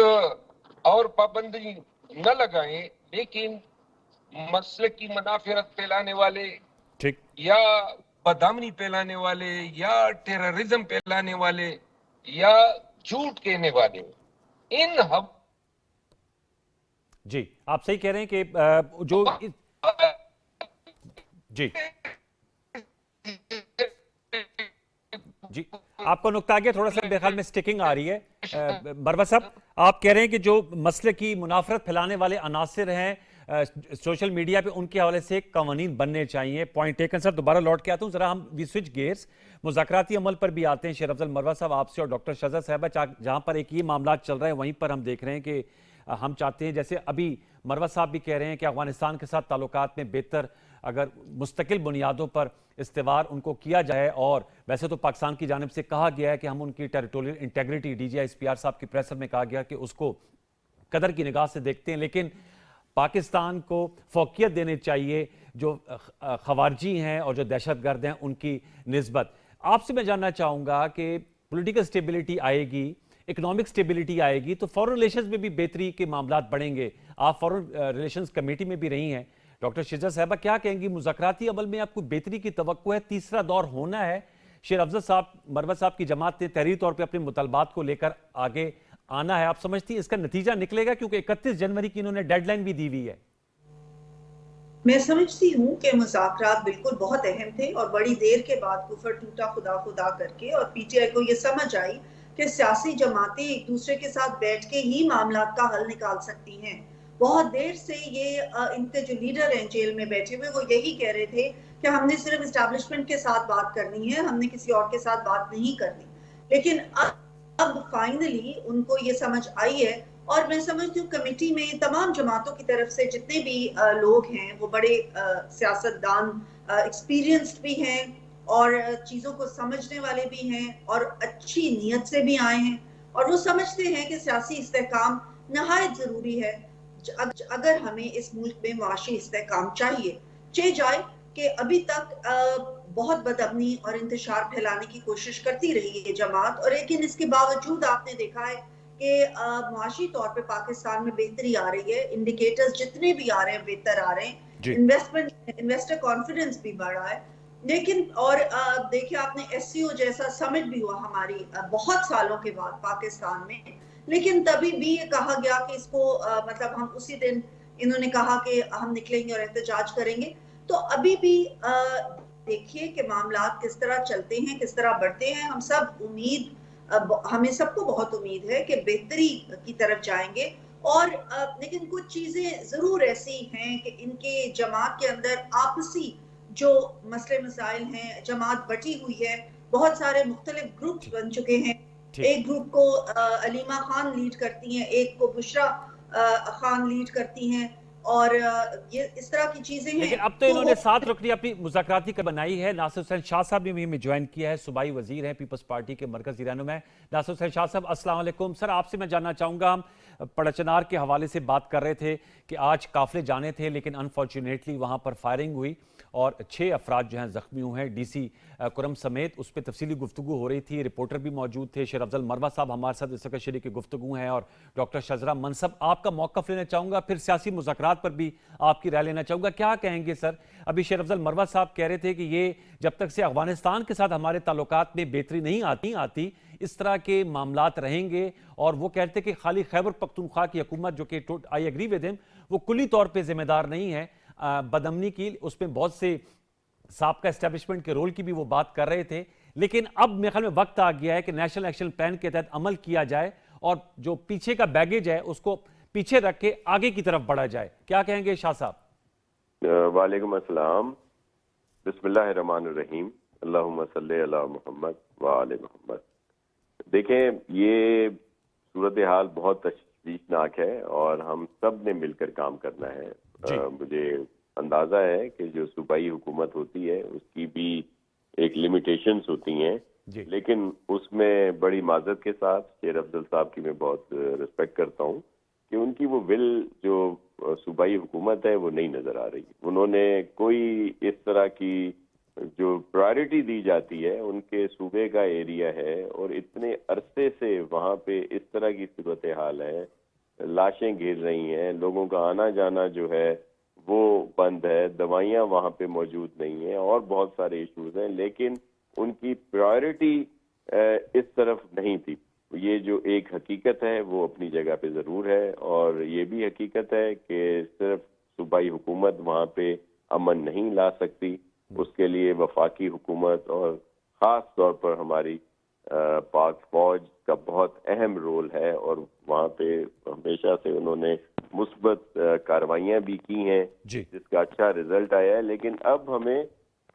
اور پابندی نہ لگائیں، لیکن مسلک کی منافرت پھیلانے والے یا بدامنی پھیلانے والے یا ٹیررزم پھیلانے والے یا جھوٹ کہنے والے، ان جی آپ صحیح کہہ رہے ہیں کہ جو جی جی آپ کو نقطہ آگے تھوڑا سا میرے خیال میں سٹیکنگ آ رہی ہے. مروہ صاحب آپ کہہ رہے ہیں کہ جو مسئلے کی منافرت پھیلانے والے عناصر ہیں سوشل میڈیا پہ، ان کے حوالے سے قوانین بننے چاہیے. پوائنٹ ٹیکن سر. دوبارہ لوٹ کے آتا ہوں، ذرا ہم وی سوئچ گیئرز مذاکراتی عمل پر بھی آتے ہیں. شیر افضل مروہ صاحب آپ سے اور ڈاکٹر شہزاد صاحبہ، جہاں پر ایک یہ معاملات چل رہے ہیں وہیں پر ہم دیکھ رہے ہیں کہ ہم چاہتے ہیں، جیسے ابھی مروہ صاحب بھی کہہ رہے ہیں کہ افغانستان کے ساتھ تعلقات میں بہتر اگر مستقل بنیادوں پر استوار ان کو کیا جائے، اور ویسے تو پاکستان کی جانب سے کہا گیا ہے کہ ہم ان کی territorial integrity, D G S P R صاحب کی پریسر میں کہا گیا کہ اس کو قدر کی نگاہ سے دیکھتے ہیں، لیکن پاکستان کو فوقیت دینے چاہیے جو خوارجی ہیں اور جو دہشت گرد ہیں ان کی نسبت. آپ سے میں جاننا چاہوں گا کہ پولیٹیکل سٹیبلٹی آئے گی، اکنامک سٹیبلٹی آئے گی تو فورن ریلیشنز میں بھی بہتری کے معاملات بڑھیں گے. آپ فورن ریلیشنز کمیٹی میں بھی رہی ہیں. ڈاکٹر شہزاد صاحبہ کیا کہیں گی، مذاکراتی عمل میں آپ کو بہتری کی توقع ہے؟ تیسرا دور ہونا ہے. شیر افضل صاحب، مروہ صاحب کی جماعت نے تحریری طور پہ اپنے مطالبات کو لے کر آگے آنا ہے. آپ سمجھتی ہیں اس کا نتیجہ نکلے گا؟ کیونکہ 31 جنوری کی انہوں نے ڈیڈ لائن بھی دی ہوئی ہے. میں سمجھتی ہوں کہ مذاکرات بالکل بہت اہم تھے، اور بڑی دیر کے بعد کفر ٹوٹا خدا خدا کر کے، اور پی ٹی آئی کو یہ سمجھ آئی کہ سیاسی جماعتیں ایک دوسرے کے ساتھ بیٹھ کے ہی معاملات کا حل نکال سکتی ہیں. بہت دیر سے یہ ان کے جو لیڈر ہیں جیل میں بیٹھے ہوئے، وہ یہی کہہ رہے تھے کہ ہم نے صرف اسٹیبلشمنٹ کے ساتھ بات کرنی ہے، ہم نے کسی اور کے ساتھ بات نہیں کرنی. لیکن اب فائنلی ان کو یہ سمجھ آئی ہے، اور میں سمجھتی ہوں کمیٹی میں تمام جماعتوں کی طرف سے جتنے بھی لوگ ہیں وہ بڑے سیاستدان ایکسپیرینسڈ بھی ہیں اور چیزوں کو سمجھنے والے بھی ہیں اور اچھی نیت سے بھی آئے ہیں اور وہ سمجھتے ہیں کہ سیاسی استحکام نہایت ضروری ہے اگر ہمیں اس ملک میں معاشی استحکام چاہیے جائے کہ ابھی تک بہت بدامنی اور انتشار پھیلانے کی کوشش کرتی رہی ہے جماعت اور لیکن اس کے باوجود آپ نے دیکھا ہے کہ معاشی طور پہ پاکستان میں بہتری آ رہی ہے انڈیکیٹرز جتنے بھی آ رہے ہیں بہتر آ رہے ہیں انویسٹر کانفیڈنس بھی بڑھا ہے لیکن اور دیکھیں آپ نے ایس سی او جیسا سمٹ بھی ہوا ہماری بہت سالوں کے بعد پاکستان میں لیکن تبھی بھی یہ کہا گیا کہ اس کو مطلب ہم اسی دن انہوں نے کہا کہ ہم نکلیں گے اور احتجاج کریں گے تو ابھی بھی دیکھیے کہ معاملات کس طرح چلتے ہیں کس طرح بڑھتے ہیں ہم سب ہمیں سب کو بہت امید ہے کہ بہتری کی طرف جائیں گے اور لیکن کچھ چیزیں ضرور ایسی ہیں کہ ان کے جماعت کے اندر آپسی جو مسئلے مسائل ہیں جماعت بٹی ہوئی ہے بہت سارے مختلف گروپس بن چکے ہیں ایک گروپ کو علیمہ خان لیڈ کرتی ہیں ایک کو بشرا خان لیڈ کرتی ہیں اور یہ اس طرح کی چیزیں ہیں لیکن اب تو انہوں نے 7 رکنی اپنی مذاکراتی کا بنائی ہے. ناصر حسین شاہ صاحب نے بھی ہمیں جوائن کیا ہے, صوبائی وزیر ہیں پیپلز پارٹی کے مرکزی رہنما. ناصر حسین شاہ صاحب السلام علیکم. سر آپ سے میں جاننا چاہوں گا, ہم پڑچنار کے حوالے سے بات کر رہے تھے کہ آج قافلے جانے تھے لیکن انفارچونیٹلی وہاں پر فائرنگ ہوئی اور 6 افراد جو ہیں زخمی ہوئے ہیں ڈی سی کرم سمیت. اس پہ تفصیلی گفتگو ہو رہی تھی, رپورٹر بھی موجود تھے, شیر افضل مروہ صاحب ہمارے ساتھ اس وقت شریک گفتگو ہیں اور ڈاکٹر شجرہ منصب. آپ کا موقف لینا چاہوں گا, پھر سیاسی مذاکرات پر بھی آپ کی رائے لینا چاہوں گا. کیا کہیں گے سر؟ ابھی شیر افضل مروہ صاحب کہہ رہے تھے کہ یہ جب تک سے افغانستان کے ساتھ ہمارے تعلقات میں بہتری نہیں آتی اس طرح کے معاملات رہیں گے, اور وہ کہتے کہ خالی خیبر پختونخوا کی حکومت جو کہ آئی ایگری ود ہم وہ کلی طور پہ ذمہ دار نہیں ہے بدامنی کی, اس میں بہت سے سابقہ اسٹیبلشمنٹ کے رول کی بھی وہ بات کر رہے تھے. لیکن اب میرے خیال میں وقت آ گیا ہے کہ نیشنل ایکشن پلان کے تحت عمل کیا جائے اور جو پیچھے کا بیگیج ہے اس کو پیچھے رکھ کے آگے کی طرف بڑھا جائے. کیا کہیں گے شاہ صاحب؟ وعلیکم السلام. بسم اللہ الرحمن الرحیم. اللہم صلی علی محمد وآل محمد. دیکھیں, یہ صورتحال بہت تشویشناک ہے اور ہم سب نے مل کر کام کرنا ہے. مجھے اندازہ ہے کہ جو صوبائی حکومت ہوتی ہے اس کی بھی ایک لیمیٹیشنز ہوتی ہیں, لیکن اس میں بڑی معذرت کے ساتھ شیر افضل صاحب کی میں بہت رسپیکٹ کرتا ہوں کہ ان کی وہ ول جو صوبائی حکومت ہے وہ نہیں نظر آ رہی. انہوں نے کوئی اس طرح کی جو پرائرٹی دی جاتی ہے, ان کے صوبے کا ایریا ہے اور اتنے عرصے سے وہاں پہ اس طرح کی صورتحال ہے, لاشیں گر رہی ہیں, لوگوں کا آنا جانا جو ہے وہ بند ہے, دوائیاں وہاں پہ موجود نہیں ہیں اور بہت سارے ایشوز ہیں, لیکن ان کی پرائرٹی اس طرف نہیں تھی. یہ جو ایک حقیقت ہے وہ اپنی جگہ پہ ضرور ہے, اور یہ بھی حقیقت ہے کہ صرف صوبائی حکومت وہاں پہ امن نہیں لا سکتی. اس کے لیے وفاقی حکومت اور خاص طور پر ہماری پاک فوج کا بہت اہم رول ہے, اور وہاں پہ ہمیشہ سے انہوں نے مثبت کاروائیاں بھی کی ہیں جس کا اچھا رزلٹ آیا ہے. لیکن اب ہمیں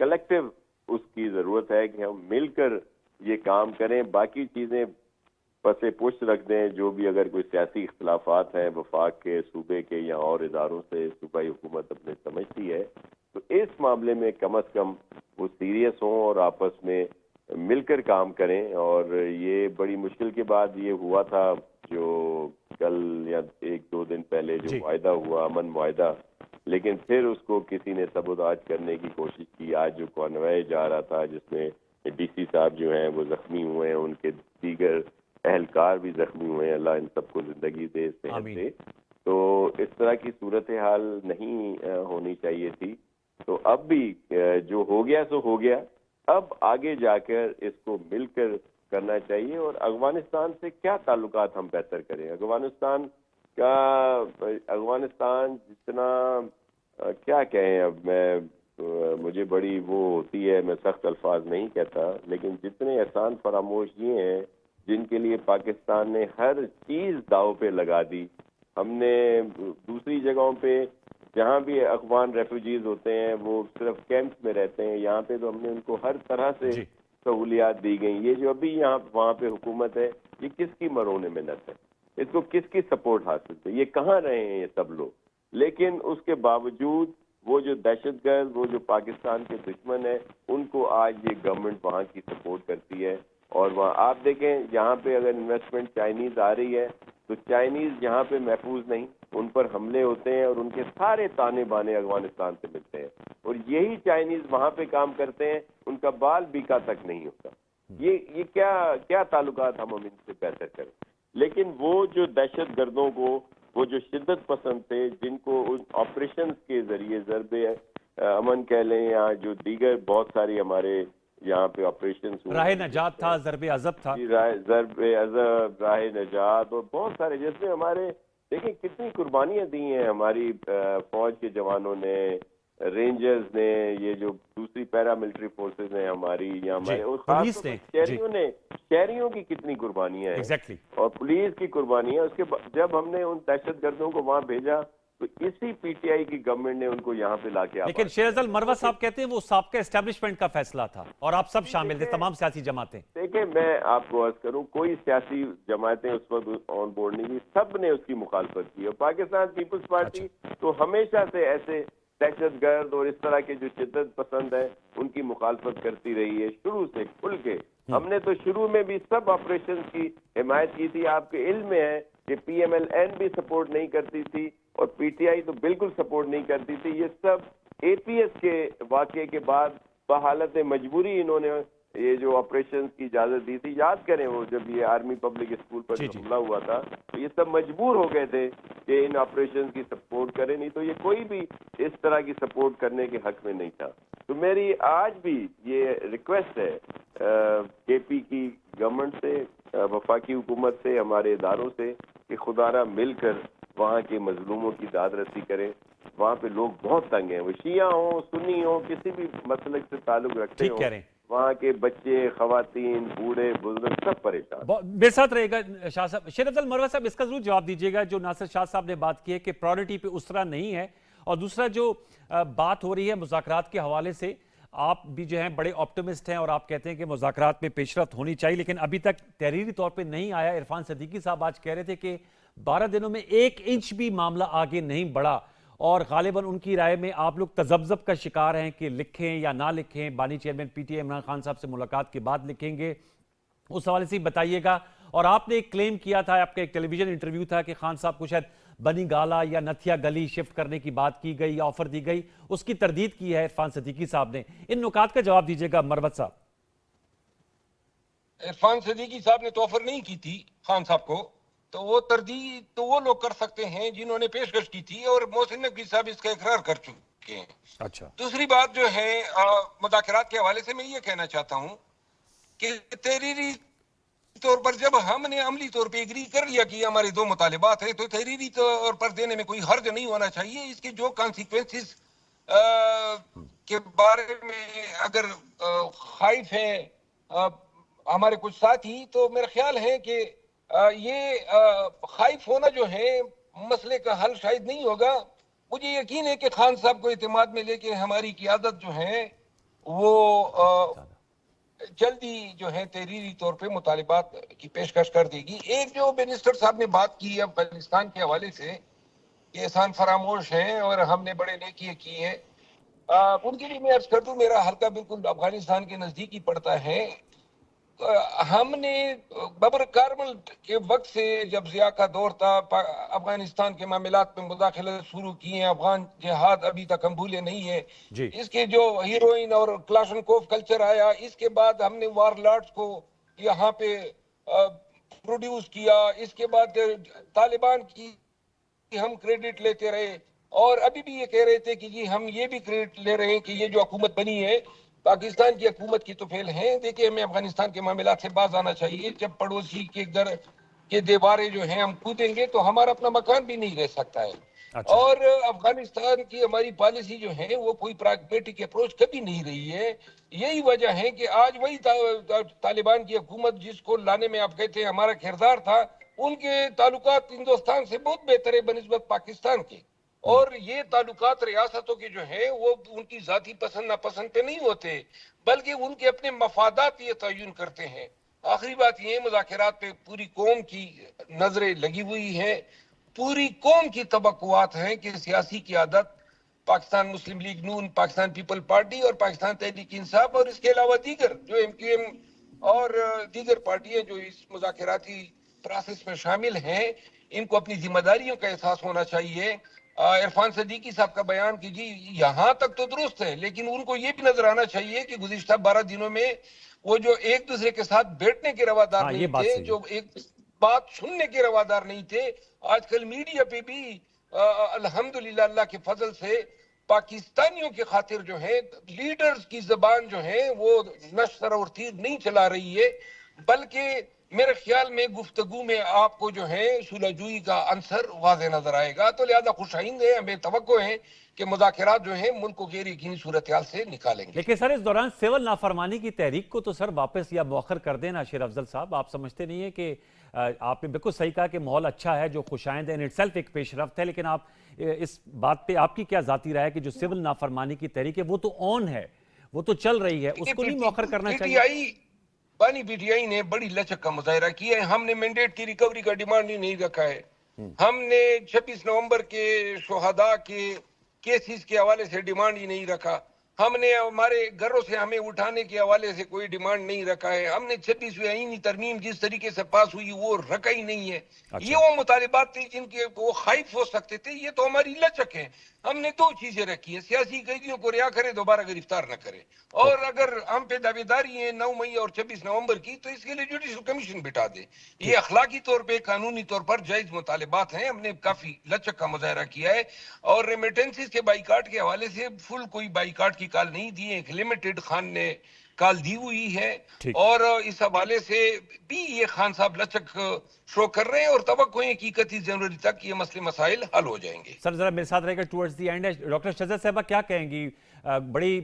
کلیکٹیو اس کی ضرورت ہے کہ ہم مل کر یہ کام کریں, باقی چیزیں پسے پشت رکھ دیں. جو بھی اگر کوئی سیاسی اختلافات ہیں وفاق کے, صوبے کے یا اور اداروں سے صوبائی حکومت اپنے سمجھتی ہے, تو اس معاملے میں کم از کم وہ سیریس ہوں اور آپس میں مل کر کام کریں. اور یہ بڑی مشکل کے بعد یہ ہوا تھا جو کل یا 1-2 دن پہلے جو معاہدہ ہوا, امن معاہدہ, لیکن پھر اس کو کسی نے سبوتاژ کرنے کی کوشش کی. آج جو کانوائے جا رہا تھا جس میں ڈی سی صاحب جو ہیں وہ زخمی ہوئے ہیں, ان کے دیگر اہلکار بھی زخمی ہوئے ہیں, اللہ ان سب کو زندگی دے, صحت دے. تو اس طرح کی صورتحال نہیں ہونی چاہیے تھی. تو اب بھی جو ہو گیا سو ہو گیا, اب آگے جا کر اس کو مل کر کرنا چاہیے. اور افغانستان سے کیا تعلقات ہم بہتر کریں؟ افغانستان جتنا کیا کہیں, اب مجھے بڑی وہ ہوتی ہے, میں سخت الفاظ نہیں کہتا, لیکن جتنے احسان فراموش یہ ہیں جن کے لیے پاکستان نے ہر چیز داؤ پہ لگا دی. ہم نے دوسری جگہوں پہ جہاں بھی افغان ریفیوجیز ہوتے ہیں وہ صرف کیمپس میں رہتے ہیں, یہاں پہ تو ہم نے ان کو ہر طرح سے سہولیات دی گئیں. یہ جو ابھی وہاں پہ حکومت ہے یہ کس کی مرہون منت ہے؟ اس کو کس کی سپورٹ حاصل تھی, یہ کہاں رہے ہیں یہ سب لوگ. لیکن اس کے باوجود وہ جو دہشت گرد, وہ جو پاکستان کے دشمن ہیں, ان کو آج یہ گورنمنٹ وہاں کی سپورٹ کرتی ہے. اور وہاں آپ دیکھیں, یہاں پہ اگر انویسٹمنٹ چائنیز آ رہی ہے تو چائنیز یہاں پہ محفوظ نہیں, ان پر حملے ہوتے ہیں اور ان کے سارے تانے بانے افغانستان سے ملتے ہیں. اور یہی چائنیز وہاں پہ کام کرتے ہیں, ان کا بال بیکا تک نہیں ہوتا. یہ کیا تعلقات ہم ان سے بہتر کریں. لیکن وہ جو دہشت گردوں کو, وہ جو شدت پسند تھے, جن کو ان آپریشنز کے ذریعے ضرب امن کہہ لیں یا جو دیگر بہت ساری ہمارے یہاں پہ آپریشنز ہوئے, راہ نجات تھا, ضرب عضب تھا, ضرب عضب, راہ نجات, اور بہت سارے, جس میں ہمارے دیکھیں کتنی قربانیاں دی ہیں ہماری فوج کے جوانوں نے, رینجرز نے, یہ جو دوسری پیرا ملٹری فورسز ہیں ہماری, یا ہمارے پولیس نے, شہریوں کی کتنی قربانیاں ہیں, اور پولیس کی قربانیاں. اس کے جب ہم نے ان دہشت گردوں کو وہاں بھیجا تو اسی پی ٹی آئی کی گورنمنٹ نے ان کو یہاں پہ لا کے, لیکن شیر افضل مروت صاحب کہتے ہیں وہ سابقہ اسٹیبلشمنٹ کا فیصلہ تھا اور آپ سب شامل تھے, تمام سیاسی جماعتیں. دیکھیں میں آپ کو عرض کروں, کوئی سیاسی جماعتیں اس وقت آن بورڈ نہیں تھی, سب نے اس کی مخالفت کی. اور پاکستان پیپلز پارٹی تو ہمیشہ سے ایسے دہشت گرد اور اس طرح کے جو شدت پسند ہیں ان کی مخالفت کرتی رہی ہے شروع سے کھل کے. ہم نے تو شروع میں بھی سب آپریشن کی حمایت کی تھی. آپ کے علم میں ہے کہ پی ایم ایل این بھی سپورٹ نہیں کرتی تھی اور پی ٹی آئی تو بالکل سپورٹ نہیں کرتی تھی. یہ سب اے پی ایس کے واقعے کے بعد بحالت مجبوری انہوں نے یہ جو آپریشنز کی اجازت دی تھی. یاد کریں وہ جب یہ آرمی پبلک اسکول پر حملہ ہوا تھا تو یہ سب مجبور ہو گئے تھے کہ ان آپریشنز کی سپورٹ کریں, نہیں تو یہ کوئی بھی اس طرح کی سپورٹ کرنے کے حق میں نہیں تھا. تو میری آج بھی یہ ریکویسٹ ہے کے پی کی گورنمنٹ سے, وفاقی حکومت سے, ہمارے اداروں سے, کہ خدا را مل کر وہاں کے مظلوموں کی داد رسی کریں. وہاں پہ لوگ بہت تنگ ہیں, وہ شیعہ ہوں, سنی ہوں, کسی بھی مسلک سے تعلق رکھتے ہوں, وہاں کے بچے, خواتین, بوڑھے, بزرگ سب پریشان. میرے ساتھ رہے گا شاہ صاحب. شیر افضل مروت صاحب اس کا ضرور جواب دیجیے گا جو ناصر شاہ صاحب نے بات کی ہے کہ پرائورٹی پہ اس طرح نہیں ہے, اور دوسرا جو بات ہو رہی ہے مذاکرات کے حوالے سے, آپ بھی جو ہیں بڑے آپٹیمسٹ ہیں اور آپ کہتے ہیں کہ مذاکرات میں پیش رفت ہونی چاہیے, لیکن ابھی تک تحریری طور پہ نہیں آیا. عرفان صدیقی صاحب آج کہہ رہے تھے کہ 12 دنوں میں 1 انچ بھی معاملہ آگے نہیں بڑھا, اور غالباً ان کی رائے میں آپ لوگ تذبذب کا شکار ہیں کہ لکھیں یا نہ لکھیں. بانی chairman P T I Imran Khan صاحب سے ملاقات کے بعد لکھیں گے, اس حوالے سے بتائیے گا. اور آپ نے ایک کلیم کیا تھا, آپ کا ایک ٹیلی ویژن انٹرویو تھا کہ خان صاحب کو شاید بنی گالا یا نتھیا گلی شفٹ کرنے کی بات کی گئی یا آفر دی گئی, اس کی تردید کی ہے عرفان صدیقی صاحب نے. ان نکات کا جواب دیجیے گا مروت صاحب. عرفان صدیقی صاحب نے تو آفر نہیں کی تھی خان صاحب کو, تو وہ تردید تو وہ لوگ کر سکتے ہیں جنہوں نے پیشکش کی تھی, اور محسن نقوی صاحب اس کا اقرار کر چکے ہیں. اچھا, دوسری بات جو ہے مذاکرات کے حوالے سے میں یہ کہنا چاہتا ہوں کہ تحریری طور پر جب ہم نے عملی طور پہ اگری کر لیا کہ ہمارے 2 مطالبات ہیں, تو تحریری طور پر دینے میں کوئی حرج نہیں ہونا چاہیے. اس کے جو کانسیکوینسز کے بارے میں اگر خائف ہیں ہمارے کچھ ساتھی, تو میرا خیال ہے کہ یہ خائف ہونا جو ہے مسئلے کا حل شاید نہیں ہوگا. مجھے یقین ہے کہ خان صاحب کو اعتماد میں لے کے ہماری قیادت جو ہے وہ جلدی جو ہے تحریری طور پہ مطالبات کی پیشکش کر دے گی. ایک جو منسٹر صاحب نے بات کی افغانستان کے حوالے سے کہ احسان فراموش ہیں اور ہم نے بڑے نیکی کی ہیں, ان کے لیے میں عرض کر دوں میرا حلقہ بالکل افغانستان کے نزدیک ہی پڑتا ہے. ہم نے ببر کارمل کے وقت سے جب ضیاء کا دور تھا افغانستان کے معاملات میں مداخلت شروع کی ہیں. افغان جہاد ابھی تک ہم بھولے نہیں ہیں. اس کے جو ہیروئن اور کلاشنکوف کلچر آیا, اس کے بعد ہم نے وار لارڈز کو یہاں پہ پروڈیوس کیا. اس کے بعد طالبان کی ہم کریڈٹ لیتے رہے, اور ابھی بھی یہ کہہ رہے تھے کہ جی ہم یہ بھی کریڈٹ لے رہے ہیں کہ یہ جو حکومت بنی ہے پاکستان کی حکومت کی تو فیل ہیں. دیکھیں ہمیں افغانستان کے معاملات سے باز آنا چاہیے. جب پڑوسی کے گھر کے دیواریں جو ہیں ہم کودیں گے تو ہمارا اپنا مکان بھی نہیں رہ سکتا ہے. اور افغانستان کی ہماری پالیسی جو ہے وہ کوئی پریگمیٹک اپروچ کبھی نہیں رہی ہے. یہی وجہ ہے کہ آج وہی طالبان کی حکومت جس کو لانے میں آپ کہتے ہیں ہمارا کردار تھا, ان کے تعلقات ہندوستان سے بہت بہتر ہے بنسبت پاکستان کے. اور یہ تعلقات ریاستوں کے جو ہیں وہ ان کی ذاتی پسند ناپسند پہ نہیں ہوتے, بلکہ ان کے اپنے مفادات یہ تعین کرتے ہیں. آخری بات یہ ہے، مذاکرات پہ پوری قوم کی نظریں لگی ہوئی ہیں، پوری قوم کی توقعات ہیں کہ سیاسی قیادت پاکستان مسلم لیگ نون، پاکستان پیپل پارٹی اور پاکستان تحریک انصاف اور اس کے علاوہ دیگر جو ایم کیو ایم اور دیگر پارٹیاں جو اس مذاکراتی پروسیس میں شامل ہیں، ان کو اپنی ذمہ داریوں کا احساس ہونا چاہیے۔ عرفان صدیقی صاحب کا بیان کہ جی یہاں تک تو درست ہے، لیکن ان کو یہ بھی نظر آنا چاہیے کہ گزشتہ 12 دنوں میں وہ جو ایک دوسرے کے ساتھ بیٹھنے کے روادار ہاں، یہ نہیں بات تھے، صحیح ہے۔ جو ایک بات سننے کے روادار نہیں تھے، آج کل میڈیا پہ بھی الحمدللہ اللہ کے فضل سے پاکستانیوں کی خاطر جو ہے لیڈرز کی زبان جو ہے وہ نشر اور تیر نہیں چلا رہی ہے، بلکہ میرے خیال میں گفتگو میں آپ کو جو ہے صلح جوئی کا عنصر واضح نظر آئے گا۔ تو لہذا خوش آئند ہے، ہمیں توقع ہے کہ مذاکرات جو ہیں ملک کو غیر یقینی صورتحال سے نکالیں گے۔ لیکن سر اس دوران سول نافرمانی کی تحریک کو تو سر واپس یا مؤخر کر دینا شیر افضل صاحب، آپ سمجھتے نہیں ہیں کہ آپ نے بالکل صحیح کہا کہ ماحول اچھا ہے جو خوشائند ہے، ان اٹسیلف ایک پیش رفت ہے، لیکن آپ اس بات پہ آپ کی کیا ذاتی رائے ہے کہ جو سول نافرمانی کی تحریک ہے وہ تو آن ہے، وہ تو چل رہی ہے، اس کو نہیں مؤخر کرنا چاہیے؟ پی ٹی آئی نے بڑی لچک کا مظاہرہ کیا ہے، ہم نے مینڈیٹ کی ریکوری کا ڈیمانڈ ہی نہیں رکھا ہے، ہم نے 26 نومبر کے شہداء کے کیسز کے حوالے سے ڈیمانڈ ہی نہیں رکھا، ہم نے ہمارے گھروں سے ہمیں اٹھانے کے حوالے سے کوئی ڈیمانڈ نہیں رکھا ہے، ہم نے 26ویں آئینی ترمیم جس طریقے سے پاس ہوئی وہ رکھا ہی نہیں ہے۔ یہ وہ مطالبات تھے جن کے وہ خائف ہو سکتے تھے، یہ تو ہماری لچک ہے۔ ہم نے 2 چیزیں رکھی ہیں، سیاسی قیدیوں کو رہا کرے، دوبارہ گرفتار نہ کرے، اور اگر ہم پہ دعوے داری ہیں 9 مئی اور 26 نومبر کی تو اس کے لیے جوڈیشل کمیشن بٹھا دے۔ یہ اخلاقی طور پہ قانونی طور پر جائز مطالبات ہیں، ہم نے کافی لچک کا مظاہرہ کیا ہے، اور ریمیٹنسز کے بائیکاٹ کے حوالے سے فل کوئی بائیکاٹ کی کال نہیں دی ہے، ایک لمیٹڈ خان نے کال دی ہوئی ہے، اور اس حوالے سے بھی یہ خان صاحب لچک شو کر رہے ہیں، اور توقع ہے کہ 31 جنوری تک یہ مسئلے مسائل حل ہو جائیں گے۔ سر ذرا میرے ساتھ رہے گا ٹورڈز دی اینڈ ہے، ڈاکٹر شہزاد صاحبہ کیا کہیں گی؟ بڑی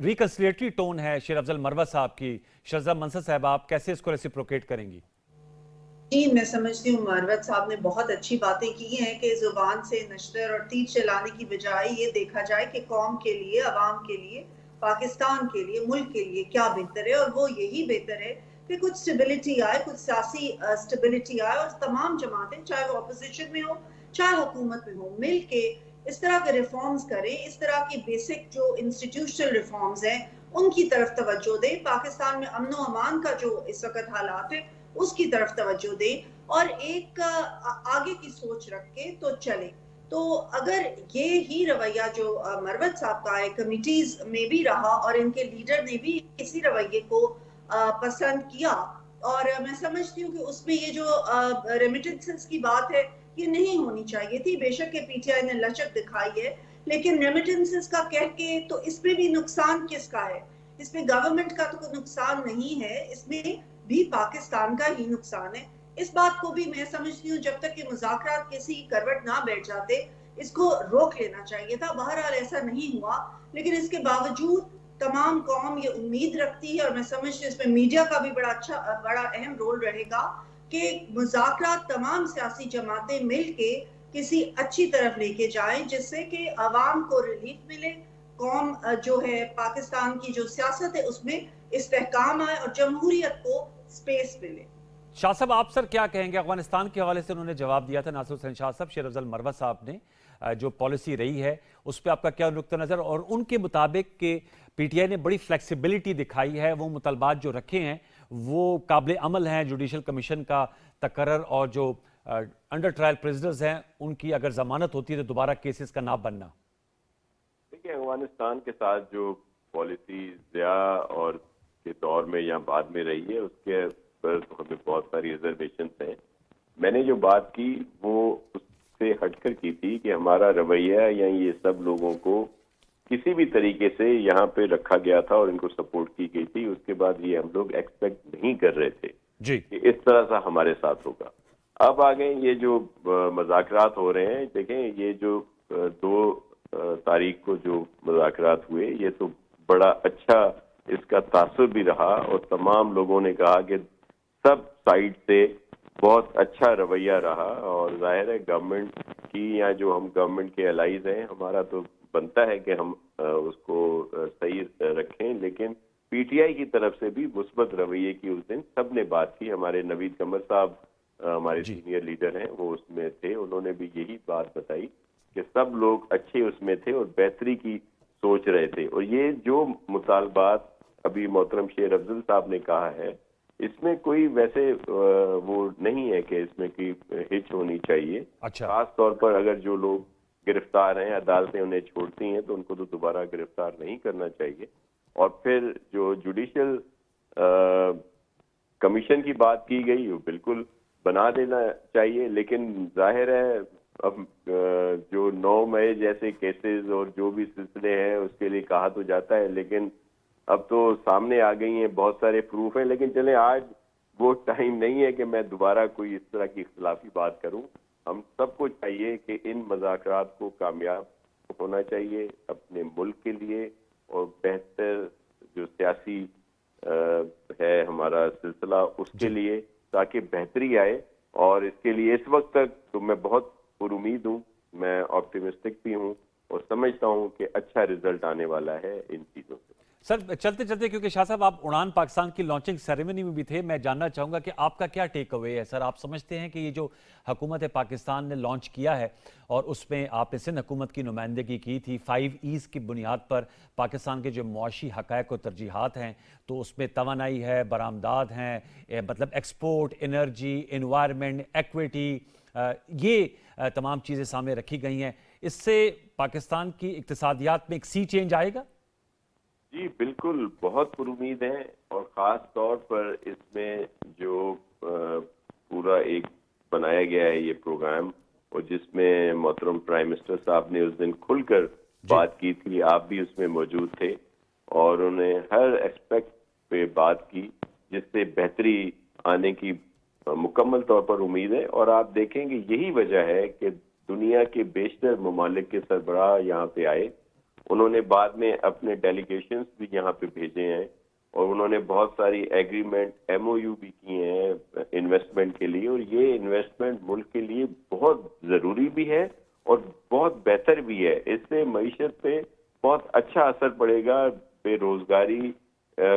ریکنسلیٹری ٹون ہے شیر افضل مروت صاحب کی، شہزاد منصر صاحبہ آپ کیسے اس کو ریسیپروکیٹ کریں گی؟ جی میں سمجھتی ہوں مروت صاحب نے بہت اچھی باتیں کی ہیں کہ زبان سے نشتر اور تیر چلانے کی بجائے یہ دیکھا جائے کہ قوم کے لیے، عوام کے لیے، پاکستان کے لیے، ملک کے لیے کیا بہتر ہے، اور وہ یہی بہتر ہے کہ کچھ سٹیبلٹی آئے، کچھ سیاسی سٹیبلٹی آئے، اور تمام جماعتیں چاہے وہ اپوزیشن میں ہو چاہے حکومت میں ہو مل کے اس طرح کے ریفارمز کریں، اس طرح کی بیسک جو انسٹیٹیوشنل ریفارمز ہیں ان کی طرف توجہ دیں، پاکستان میں امن و امان کا جو اس وقت حالات ہے اس کی طرف توجہ دیں، اور ایک آگے کی سوچ رکھ کے تو چلے۔ تو اگر یہ ہی رویہ جو مروت صاحب کا ہے کمیٹیز میں بھی رہا اور ان کے لیڈر نے بھی اسی رویے کو پسند کیا، اور میں سمجھتی ہوں کہ اس میں یہ جو ریمیٹنسز کی بات ہے یہ نہیں ہونی چاہیے تھی، بے شک کہ پی ٹی آئی نے لچک دکھائی ہے، لیکن ریمیٹنسز کا کہہ کے تو اس میں بھی نقصان کس کا ہے؟ اس میں گورنمنٹ کا تو کوئی نقصان نہیں ہے، اس میں بھی پاکستان کا ہی نقصان ہے۔ اس بات کو بھی میں سمجھتی ہوں جب تک کہ مذاکرات کسی کروٹ نہ بیٹھ جاتے اس کو روک لینا چاہیے تھا، بہرحال ایسا نہیں ہوا، لیکن اس کے باوجود تمام قوم یہ امید رکھتی ہے، اور میں سمجھتی ہوں اس میں میڈیا کا بھی بڑا اہم رول رہے گا کہ مذاکرات تمام سیاسی جماعتیں مل کے کسی اچھی طرف لے کے جائیں جس سے کہ عوام کو ریلیف ملے، قوم جو ہے پاکستان کی جو سیاست ہے اس میں استحکام آئے اور جمہوریت کو سپیس ملے۔ شاہ صاحب آپ سر کیا کہیں گے؟ افغانستان کے حوالے سے انہوں نے جواب دیا تھا ناصر حسین شاہ صاحب، شیر افضل مروت صاحب نے جو پالیسی رہی ہے اس پہ آپ کا کیا نقطہ نظر، اور ان کے مطابق کہ پی ٹی آئی نے بڑی فلیکسیبلٹی دکھائی ہے، وہ مطالبات جو رکھے ہیں وہ قابل عمل ہیں، جوڈیشل کمیشن کا تقرر اور جو انڈر ٹرائل پریزنرز ہیں ان کی اگر ضمانت ہوتی ہے تو دوبارہ کیسز کا نہ بننا؟ دیکھیں افغانستان کے ساتھ جو پالیسی ضیاء اور کے دور میں یا بعد میں رہی ہے اس کے پر ہمیں بہت ساری ریزرویشنز ہیں۔ میں نے جو بات کی وہ اس سے ہٹ کر کی تھی کہ ہمارا رویہ یا یہ سب لوگوں کو کسی بھی طریقے سے یہاں پہ رکھا گیا تھا اور ان کو سپورٹ کی گئی تھی، اس کے بعد یہ ہم لوگ ایکسپیکٹ نہیں کر رہے تھے کہ اس طرح سے ہمارے ساتھ ہوگا۔ اب آگے یہ جو مذاکرات ہو رہے ہیں، دیکھیں یہ جو 2 تاریخ کو جو مذاکرات ہوئے یہ تو بڑا اچھا اس کا تاثر بھی رہا، اور تمام لوگوں نے کہا کہ سب سائڈ سے بہت اچھا رویہ رہا، اور ظاہر ہے گورنمنٹ کی یا جو ہم گورنمنٹ کے الائز ہیں ہمارا تو بنتا ہے کہ ہم اس کو صحیح رکھیں، لیکن پی ٹی آئی کی طرف سے بھی مثبت رویے کی اس دن سب نے بات کی. ہمارے نوید قمر صاحب ہمارے سینئر لیڈر ہیں, وہ اس میں تھے, انہوں نے بھی یہی بات بتائی کہ سب لوگ اچھے اس میں تھے اور بہتری کی سوچ رہے تھے. اور یہ جو مطالبات ابھی محترم شیر افضل صاحب نے کہا ہے, اس میں کوئی ویسے وہ نہیں ہے کہ اس میں کوئی ہچ ہونی چاہیے. خاص طور پر اگر جو لوگ گرفتار ہیں, عدالتیں انہیں چھوڑتی ہیں تو ان کو تو دوبارہ گرفتار نہیں کرنا چاہیے. اور پھر جو جوڈیشل کمیشن کی بات کی گئی وہ بالکل بنا دینا چاہیے. لیکن ظاہر ہے اب جو 9 مئی جیسے کیسز اور جو بھی سلسلے ہیں اس کے لیے کہا تو جاتا ہے, لیکن اب تو سامنے آ گئی ہیں, بہت سارے پروف ہیں. لیکن چلیں آج وہ ٹائم نہیں ہے کہ میں دوبارہ کوئی اس طرح کی اختلافی بات کروں. ہم سب کو چاہیے کہ ان مذاکرات کو کامیاب ہونا چاہیے اپنے ملک کے لیے, اور بہتر جو سیاسی ہے ہمارا سلسلہ اس کے لیے, تاکہ بہتری آئے. اور اس کے لیے اس وقت تک تو میں بہت پر امید ہوں, میں آپٹیمسٹک بھی ہوں اور سمجھتا ہوں کہ اچھا رزلٹ آنے والا ہے ان چیزوں سے. سر چلتے چلتے, کیونکہ شاہ صاحب آپ اڑان پاکستان کی لانچنگ سیریمنی میں بھی تھے, میں جاننا چاہوں گا کہ آپ کا کیا ٹیک اوے ہے سر. آپ سمجھتے ہیں کہ یہ جو حکومت پاکستان نے لانچ کیا ہے اور اس میں آپ نے سندھ حکومت کی نمائندگی کی تھی, 5 ایز کی بنیاد پر پاکستان کے جو معاشی حقائق و ترجیحات ہیں, تو اس میں توانائی ہے, برآمدات ہیں, مطلب ایکسپورٹ, انرجی, انوائرمنٹ, ایکویٹی, یہ تمام چیزیں سامنے رکھی گئی ہیں. اس سے پاکستان کی اقتصادیات میں ایک سی چینج آئے گا؟ جی بالکل, بہت پر امید ہیں. اور خاص طور پر اس میں جو پورا ایک بنایا گیا ہے یہ پروگرام, اور جس میں محترم پرائم منسٹر صاحب نے اس دن کھل کر بات کی تھی, آپ بھی اس میں موجود تھے, اور انہوں نے ہر ایسپیکٹ پہ بات کی جس سے بہتری آنے کی مکمل طور پر امید ہے. اور آپ دیکھیں گے یہی وجہ ہے کہ دنیا کے بیشتر ممالک کے سربراہ یہاں پہ آئے. انہوں نے بعد میں اپنے ڈیلیگیشنز بھی یہاں پہ بھیجے ہیں, اور انہوں نے بہت ساری ایگریمنٹ, MOU بھی کیے ہیں انویسٹمنٹ کے لیے. اور یہ انویسٹمنٹ ملک کے لیے بہت ضروری بھی ہے اور بہت بہتر بھی ہے. اس سے معیشت پہ بہت اچھا اثر پڑے گا, بے روزگاری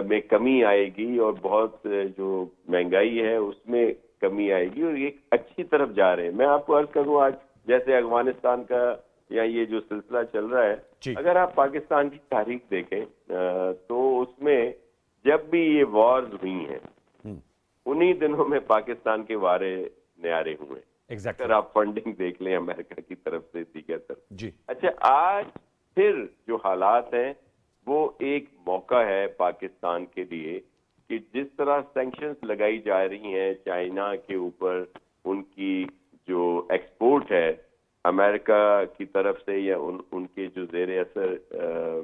میں کمی آئے گی, اور بہت جو مہنگائی ہے اس میں کمی آئے گی, اور ایک اچھی طرف جا رہے ہیں. میں آپ کو عرض کروں, آج جیسے افغانستان کا یا یہ جو سلسلہ چل رہا ہے, اگر آپ پاکستان کی تاریخ دیکھیں تو اس میں جب بھی یہ وارز ہوئی ہیں انہی دنوں میں پاکستان کے وارے نیارے ہوئے. اگر آپ فنڈنگ دیکھ لیں امریکہ کی طرف سے, دیگر طرف. اچھا, آج پھر جو حالات ہیں وہ ایک موقع ہے پاکستان کے لیے کہ جس طرح سینکشنز لگائی جا رہی ہیں چائنا کے اوپر, ان کی جو ایکسپورٹ ہے امریکہ کی طرف سے یا ان کے جو زیر اثر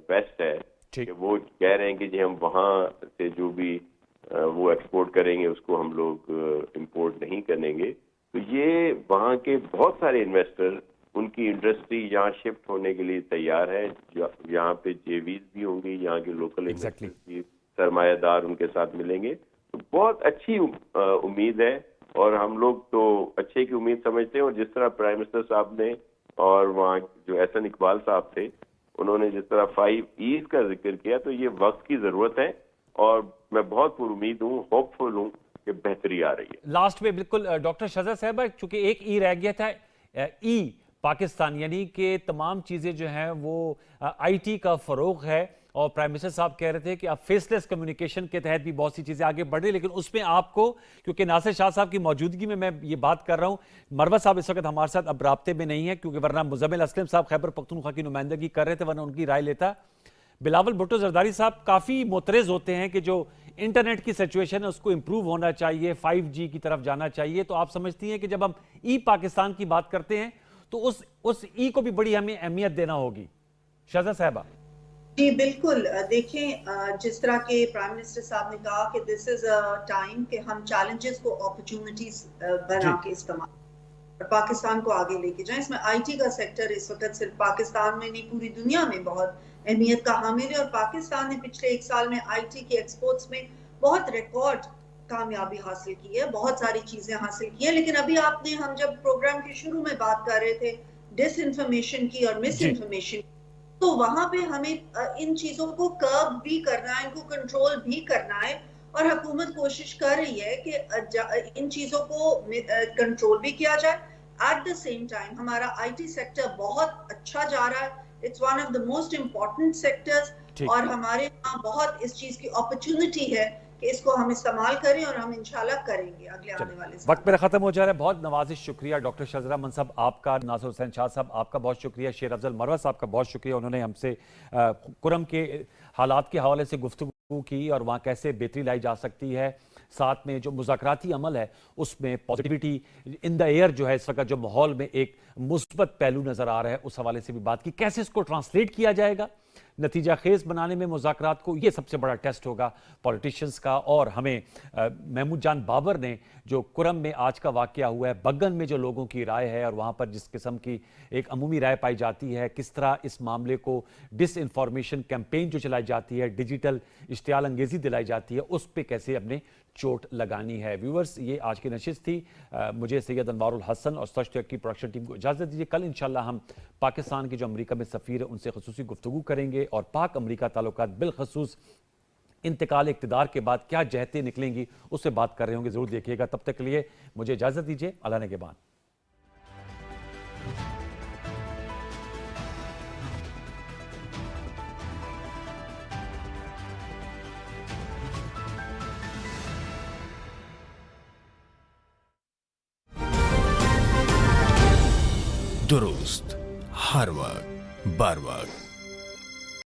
ویسٹ ہے, کہ وہ کہہ رہے ہیں کہ جی ہم وہاں سے جو بھی وہ ایکسپورٹ کریں گے اس کو ہم لوگ امپورٹ نہیں کریں گے. تو یہ وہاں کے بہت سارے انویسٹر, ان کی انڈسٹری یہاں شفٹ ہونے کے لیے تیار ہے. یہاں پہ JVs بھی ہوں گی, یہاں کے لوکل انویسٹرز بھی, سرمایہ دار ان کے ساتھ ملیں گے. تو بہت اچھی امید ہے, اور ہم لوگ تو اچھے کی امید سمجھتے ہیں. اور جس طرح پرائم منسٹر صاحب نے اور وہاں جو احسن اقبال صاحب تھے, انہوں نے جس طرح 5 ایز کا ذکر کیا, تو یہ وقت کی ضرورت ہے, اور میں بہت پر امید ہوں, ہوپ فل ہوں کہ بہتری آ رہی ہے. لاسٹ میں بالکل ڈاکٹر شہزاد صاحبہ, چونکہ ایک ای رہ گیا تھا, ای پاکستان, یعنی کہ تمام چیزیں جو ہیں وہ IT کا فروغ ہے, اور پرائم منسٹر صاحب کہہ رہے تھے کہ آپ فیس لیس کمیونیکیشن کے تحت بھی بہت سی چیزیں آگے بڑھ رہی, لیکن اس میں آپ کو, کیونکہ ناصر شاہ صاحب کی موجودگی میں یہ بات کر رہا ہوں, مروہ صاحب اس وقت ہمارے ساتھ اب رابطے میں نہیں ہے, کیونکہ ورنہ مزمل اسلم صاحب خیبر پختونخوا کی نمائندگی کر رہے تھے, ورنہ ان کی رائے لیتا. بلاول بھٹو زرداری صاحب کافی معترض ہوتے ہیں کہ جو انٹرنیٹ کی سچویشن ہے اس کو امپروو ہونا چاہیے, 5G کی طرف جانا چاہیے. تو آپ سمجھتی ہیں کہ جب ہم ای پاکستان کی بات کرتے ہیں تو اس ای کو بھی بڑی ہمیں اہمیت دینا ہوگی؟ شہزاد صاحبہ. جی بالکل, دیکھیں جس طرح کے پرائم منسٹر صاحب نے کہا کہ دس از اے ٹائم کہ ہم چیلنجز کو اپرچونٹیز بنا کے استعمال اور پاکستان کو آگے لے کے جائیں. اس میں IT کا سیکٹر اس وقت صرف پاکستان میں نہیں پوری دنیا میں بہت اہمیت کا حامل ہے, اور پاکستان نے پچھلے 1 سال میں IT کے ایکسپورٹس میں بہت ریکارڈ کامیابی حاصل کی ہے, بہت ساری چیزیں حاصل کی ہیں. لیکن ابھی ہم جب پروگرام کے شروع میں بات کر رہے تھے ڈس انفارمیشن کی اور مس انفارمیشن, تو وہاں پہ ہمیں ان چیزوں کو کرب بھی کرنا ہے, ان کو کنٹرول بھی کرنا ہے, اور حکومت کوشش کر رہی ہے کہ ان چیزوں کو کنٹرول بھی کیا جائے. ایٹ دا سیم ٹائم ہمارا آئی ٹی سیکٹر بہت اچھا جا رہا ہے, it's one of the most important sectors, اور ہمارے وہاں بہت اس چیز کی اپرچونٹی ہے کہ اس کو ہم استعمال کریں, اور ہم انشاءاللہ کریں گے اگلے آنے والے سال. وقت میرا ختم ہو جا رہا ہے. بہت نوازش شکریہ ڈاکٹر شذرا امن صاحب آپ کا, ناصر حسین شاہ صاحب آپ کا بہت شکریہ, شیر افضل مروہ صاحب کا بہت شکریہ, انہوں نے ہم سے کرم کے حالات کے حوالے سے گفتگو کی اور وہاں کیسے بہتری لائی جا سکتی ہے. ساتھ میں جو مذاکراتی عمل ہے اس میں پازیٹیوٹی ان دا ایئر جو ہے اس وقت جو ماحول میں ایک مثبت پہلو نظر آ رہا ہے, اس حوالے سے بھی بات کی. کیسے اس کو ٹرانسلیٹ کیا جائے گا نتیجہ خیز بنانے میں مذاکرات کو, یہ سب سے بڑا ٹیسٹ ہوگا پولیٹیشنز کا. اور ہمیں محمود جان بابر نے جو کرم میں آج کا واقعہ ہوا ہے, بگن میں جو لوگوں کی رائے ہے اور وہاں پر جس قسم کی ایک عمومی رائے پائی جاتی ہے, کس طرح اس معاملے کو ڈس انفارمیشن کیمپین جو چلائی جاتی ہے, ڈیجیٹل اشتعال انگیزی دلائی جاتی ہے, اس پہ کیسے اپنے چوٹ لگانی ہے. ویورز, یہ آج کی نشست تھی. مجھے سید انوار الحسن اور سچ ٹیک کی پروڈکشن ٹیم کو اجازت دیجیے. کل انشاءاللہ ہم پاکستان کے جو امریکہ میں سفیر ہیں ان سے خصوصی گفتگو کریں گے, اور پاک امریکہ تعلقات بالخصوص انتقال اقتدار کے بعد کیا جہتیں نکلیں گی اس سے بات کر رہے ہوں گے. ضرور دیکھیے گا. تب تک کے لیے مجھے اجازت دیجیے. اللہ نگہبان. درست ہر وقت بر وقت